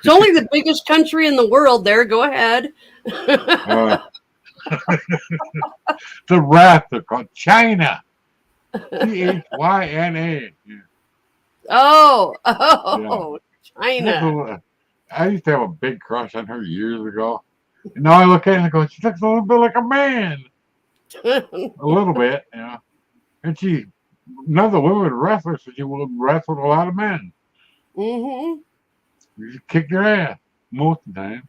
only the biggest country in the world there. Go ahead. Uh, the wrath are called China. Chyna. Yeah. Oh, Yeah. China. I used to have a big crush on her years ago. And now I look at her and go, she looks a little bit like a man. A little bit, yeah. And none of the women wrestlers, so she would wrestle with a lot of men. Mm-hmm. She kicked their ass most of the time.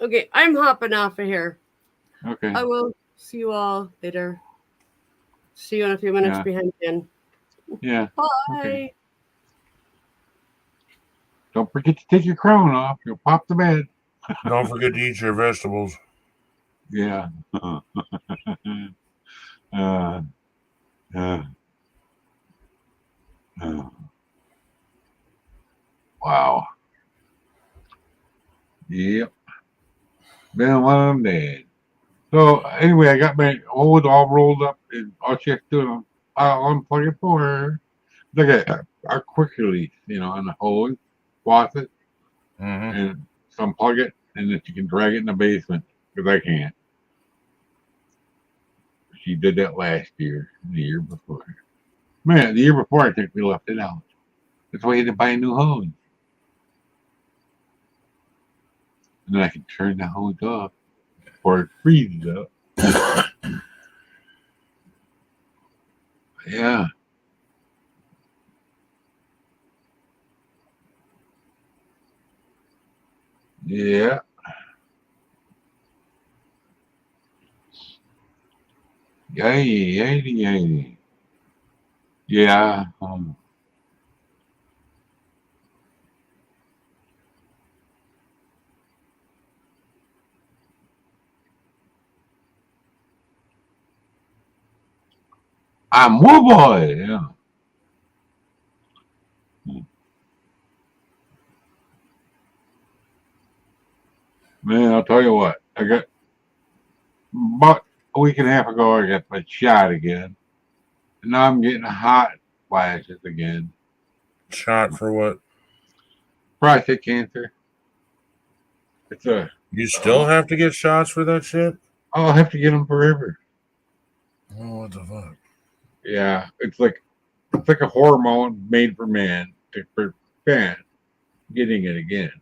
Okay, I'm hopping off of here. Okay. I will see you all later. See you in a few minutes Yeah. behind 10. Yeah. Bye. Okay. Don't forget to take your crown off. You'll pop the bed. Don't forget to eat your vegetables. Yeah. uh, wow. Yep. Been one of them days. So anyway, I got my hose all rolled up and all she has to do, I'll unplug it for her. Like a quick release, on the hose, faucet, Mm-hmm. and so unplug it, and then she can drag it in the basement because I can't. She did that last year, the year before. Man, the year before I think we left it out. That's why I had to buy a new hose. And then I can turn the hose off or it freezes up. Yeah. Yeah. Yay. Yeah. I'm a boy. Yeah. Man, I'll tell you what. I got about a week and a half ago. I got my shot again, and now I'm getting hot flashes again. Shot for what? Prostate cancer. It's a. You still have to get shots for that shit? I'll have to get them forever. Oh, what the fuck? Yeah, it's like a hormone made for man to prevent getting it again.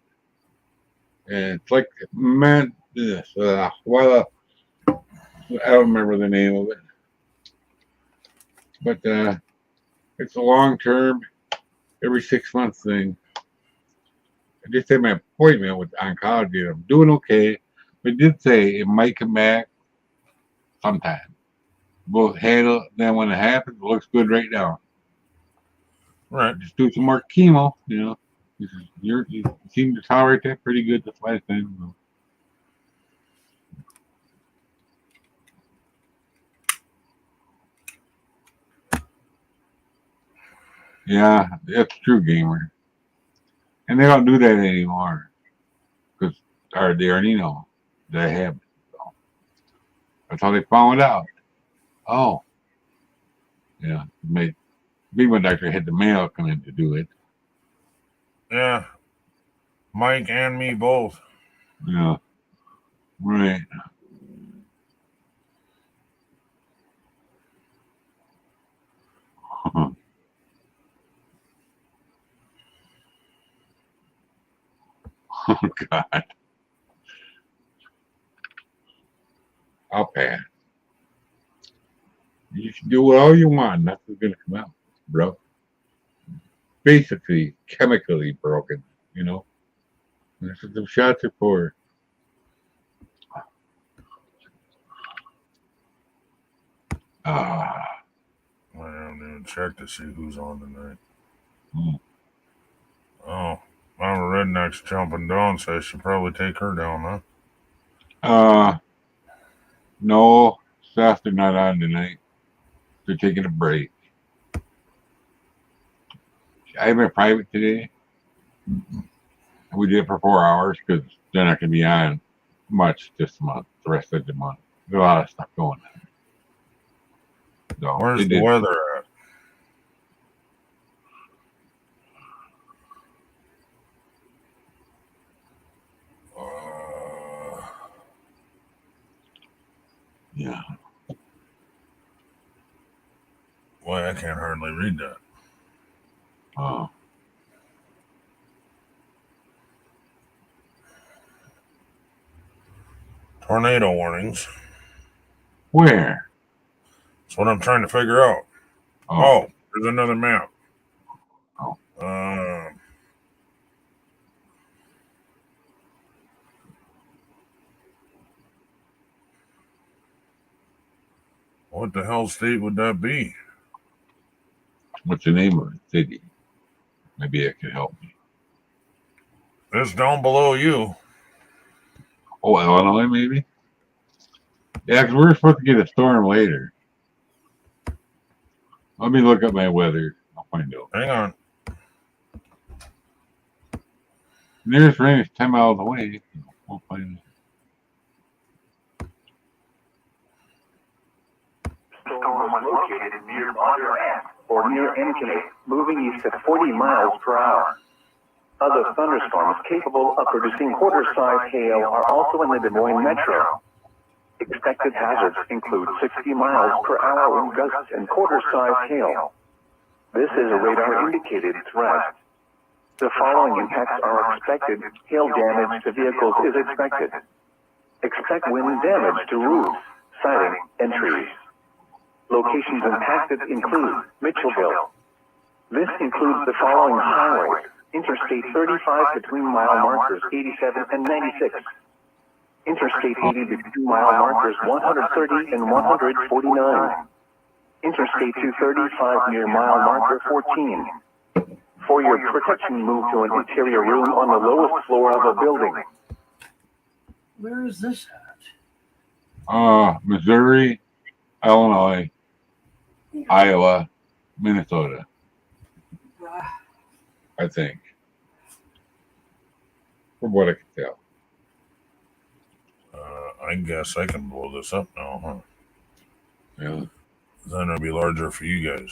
And it's like man, well, I don't remember the name of it, but it's a long term, every 6 month thing. I just had my appointment with oncology. I'm doing okay, but did say it might come back sometime. We'll handle it. Then when it happens, it looks good right now. Right. Just do some more chemo. You seem to tolerate that pretty good this last time. Yeah, that's true, gamer. And they don't do that anymore because they already know that I have it. So that's how they found out. Oh, yeah. Me and doctor had the mail come in to do it. Yeah. Mike and me both. Yeah. Right. Oh God. I'll pass. You can do all you want. Nothing's gonna come out, bro. Basically, chemically broken. You know. That's what the shots are for. Ah. I haven't even checked to see who's on tonight. Hmm. Oh, Mama Redneck's jumping down, so I should probably take her down, huh? No, Seth, they're not on tonight. They're taking a break. I went private today. We did it for 4 hours because they're not going to be on much this month, the rest of the month. There's a lot of stuff going on. So Where's the weather at? Yeah. Boy, I can't hardly read that. Oh. Tornado warnings. Where? That's what I'm trying to figure out. Oh, there's another map. Oh. What the hell state would that be? What's the name of the city? Maybe it could help me. It's down below you. Oh, Illinois, maybe? Yeah, because we're supposed to get a storm later. Let me look up my weather. I'll find out. Hang on. Nearest rain is 10 miles away. We'll find out. Storm was located near Bondurant or near Enkele, moving east at 40 miles per hour. Other thunderstorms capable of producing quarter-size hail are also in the Des Moines metro. Expected hazards include 60 miles per hour wind gusts and quarter-size hail. This is a radar-indicated threat. The following impacts are expected. Hail damage to vehicles is expected. Expect wind damage to roofs, siding, and trees. Locations impacted include Mitchellville. This includes the following highways: Interstate 35 between mile markers 87 and 96. Interstate 80 between mile markers 130 and 149. Interstate 235 near mile marker 14. For your protection, move to an interior room on the lowest floor of a building. Where is this at? Missouri, Illinois, Iowa, Minnesota, I think. From what I can tell. I guess I can blow this up now, huh? Yeah. Then it'll be larger for you guys.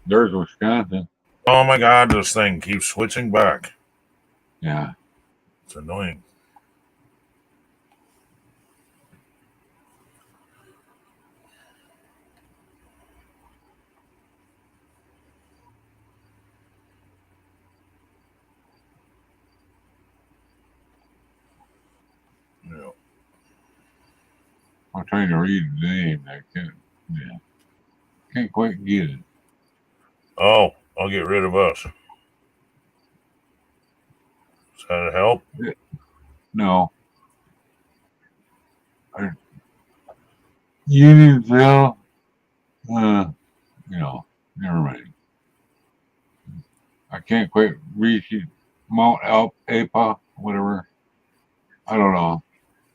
There's Wisconsin. Oh my God, this thing keeps switching back. Yeah. It's annoying. Yeah. I'm trying to read the name. I can't quite get it. Oh, I'll get rid of us. Does that help? No. Unionville. Never mind. I can't quite reach it. Mount Apa, whatever. I don't know.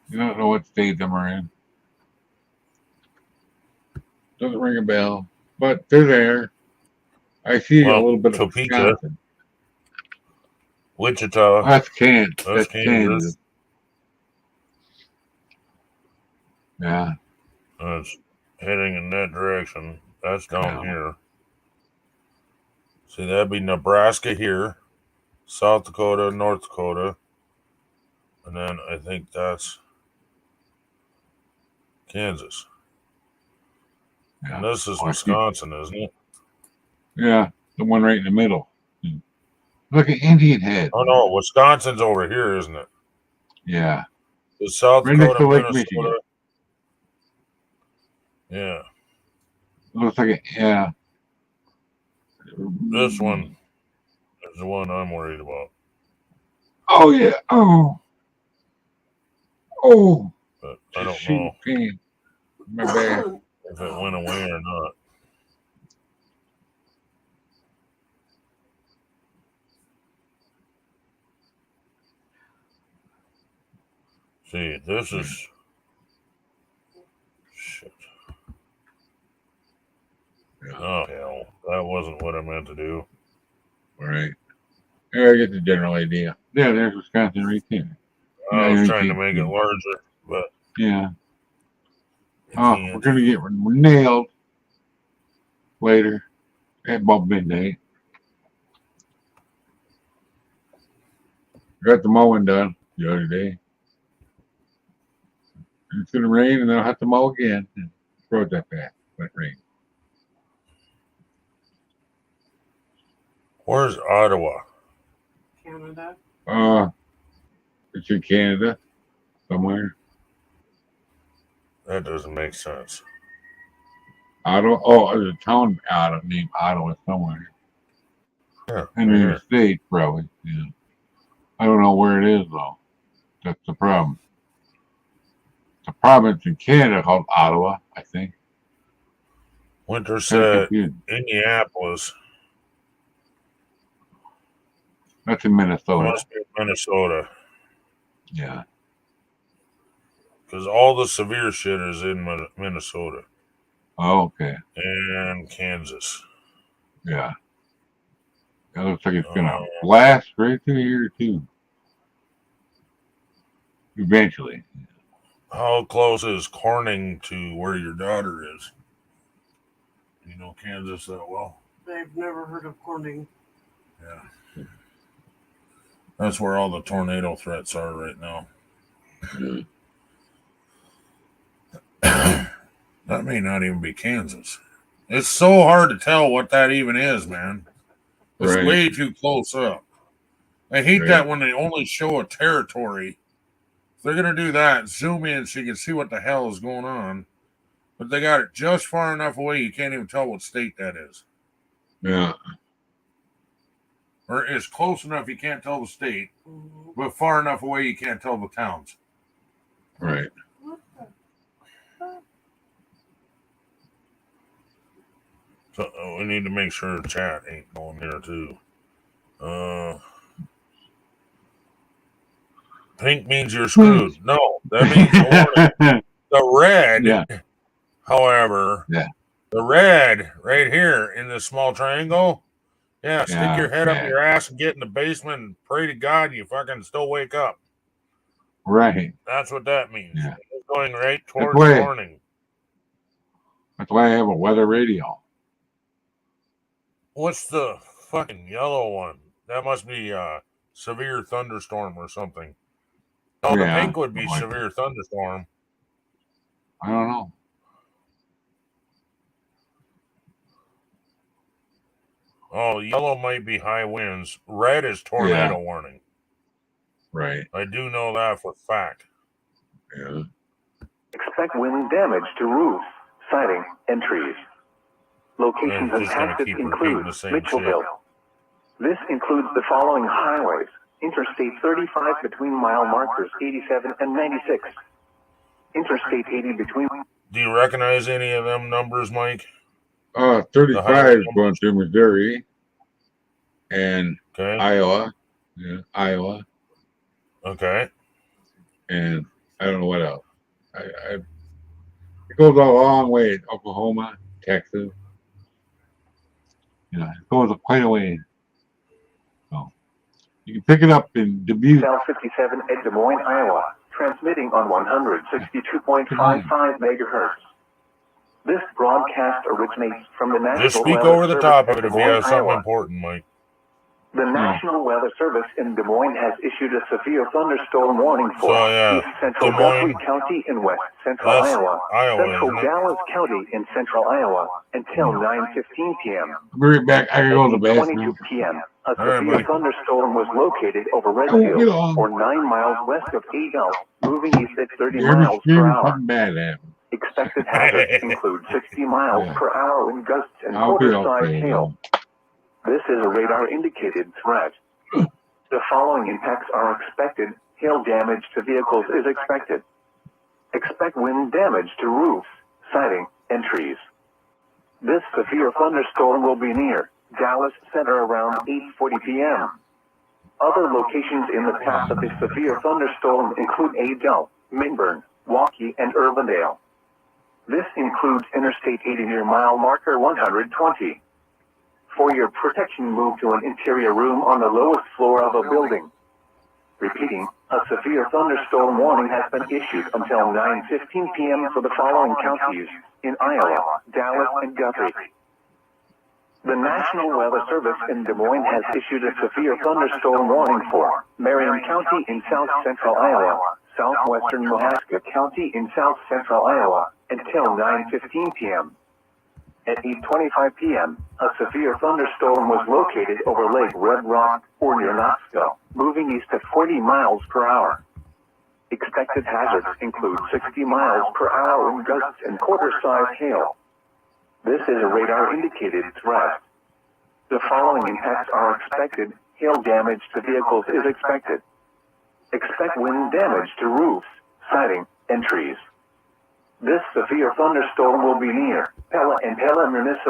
You don't know what state them are in. Doesn't ring a bell, but they're there. I see a little bit of Topeka, Wisconsin. Wichita. That's Kansas. That's Kansas. Yeah. It's heading in that direction. That's down here. See, that'd be Nebraska here, South Dakota, North Dakota, and then I think that's Kansas. Yeah. And this is Wisconsin, isn't it? Yeah, the one right in the middle. Look at Indian Head. Oh no, Wisconsin's over here, isn't it? Yeah. The South Right next Dakota, to Lake Minnesota. Michigan. Yeah. Looks like it, yeah. This one is the one I'm worried about. Oh yeah. Oh. But I Just don't know pain. My back. if it went away or not. See, this is shit. Oh hell, that wasn't what I meant to do. All right. Yeah, I get the general idea. Yeah, there's Wisconsin right there. I was trying to make it larger, but yeah. I Oh, can't. we're gonna get nailed later at about midnight. Got the mowing done the other day. It's gonna rain, and then I'll have to mow again. Road that bad, but rain. Where's Ottawa? Canada. It's in Canada somewhere. That doesn't make sense. Ottawa. Oh, there's a town named Ottawa somewhere. Yeah, And in the States, probably. Yeah. I don't know where it is though. That's the problem. The province in Canada called Ottawa, I think. Winter said Indianapolis. That's in Minnesota. Must be Minnesota. Yeah. Because all the severe shit is in Minnesota. Oh, okay. And Kansas. Yeah. It looks like it's gonna blast right through here too. Eventually. How close is Corning to where your daughter is? You know Kansas that well? I've never heard of Corning. Yeah. That's where all the tornado threats are right now. That may not even be Kansas. It's so hard to tell what that even is, man. It's way too close up. I hate that when they only show a territory. If they're going to do that, zoom in so you can see what the hell is going on. But they got it just far enough away you can't even tell what state that is. Yeah. Or it's close enough you can't tell the state, but far enough away you can't tell the towns. Right. So we need to make sure the chat ain't going here too. Pink means you're screwed. No, that means orange. The red, however, the red right here in this small triangle, stick your head up your ass and get in the basement and pray to God you fucking still wake up. Right. That's what that means. Yeah. It's going right towards morning. That's why I have a weather radio. What's the fucking yellow one? That must be a severe thunderstorm or something. No, the pink would be severe thunderstorm. I don't know. Oh, yellow might be high winds. Red is tornado warning. Right. I do know that for a fact. Yeah. Expect wind damage to roofs, siding, and trees. Locations impacted include Mitchellville. This includes the following highways: Interstate 35 between mile markers 87 and 96. Interstate 80 between. Do you recognize any of them numbers, Mike? 35 is going through Missouri and Iowa. Yeah, Iowa. Okay. And I don't know what else. It goes a long way. Oklahoma, Texas. It goes quite a way. So you can pick it up in Dubuque. South 57 at Des Moines, Iowa, transmitting on 162.55 megahertz. This broadcast originates from the National Just speak Weather over the Service top of at it if Des you Moines, have something Iowa. important, Mike. The National Weather Service in Des Moines has issued a severe thunderstorm warning for East Central Guthrie County in West Central Iowa, Central Dallas County in Central Iowa until 9:15 p.m. I'll be right back. I gotta go to the bathroom. 22 p.m. A severe thunderstorm was located over Redfield, or 9 miles west of Adel, moving east at 30 miles per hour. Bad happened. Expected hazards include 60 miles per hour wind gusts and I'll be quarter-sized okay. hail. This is a radar-indicated threat. The following impacts are expected. Hail damage to vehicles is expected. Expect wind damage to roofs, siding, and trees. This severe thunderstorm will be near Dallas Center around 8:40 p.m. Other locations in the path of the severe thunderstorm include Adel, Minburn, Waukee, and Urbandale. This includes Interstate 80 near mile marker 120. For your protection, move to an interior room on the lowest floor of a building. Repeating, a severe thunderstorm warning has been issued until 9:15 p.m. for the following counties in Iowa, Dallas, and Guthrie. The National Weather Service in Des Moines has issued a severe thunderstorm warning for Marion County in south central Iowa, southwestern Mahaska County in south central Iowa, until 9:15 p.m. At 8:25 p.m., a severe thunderstorm was located over Lake Red Rock or near Knoxville, moving east at 40 miles per hour. Expected hazards include 60 miles per hour wind gusts and quarter-sized hail. This is a radar-indicated threat. The following impacts are expected. Hail damage to vehicles is expected. Expect wind damage to roofs, siding, and trees. This severe thunderstorm will be near Pella and Pella Municipal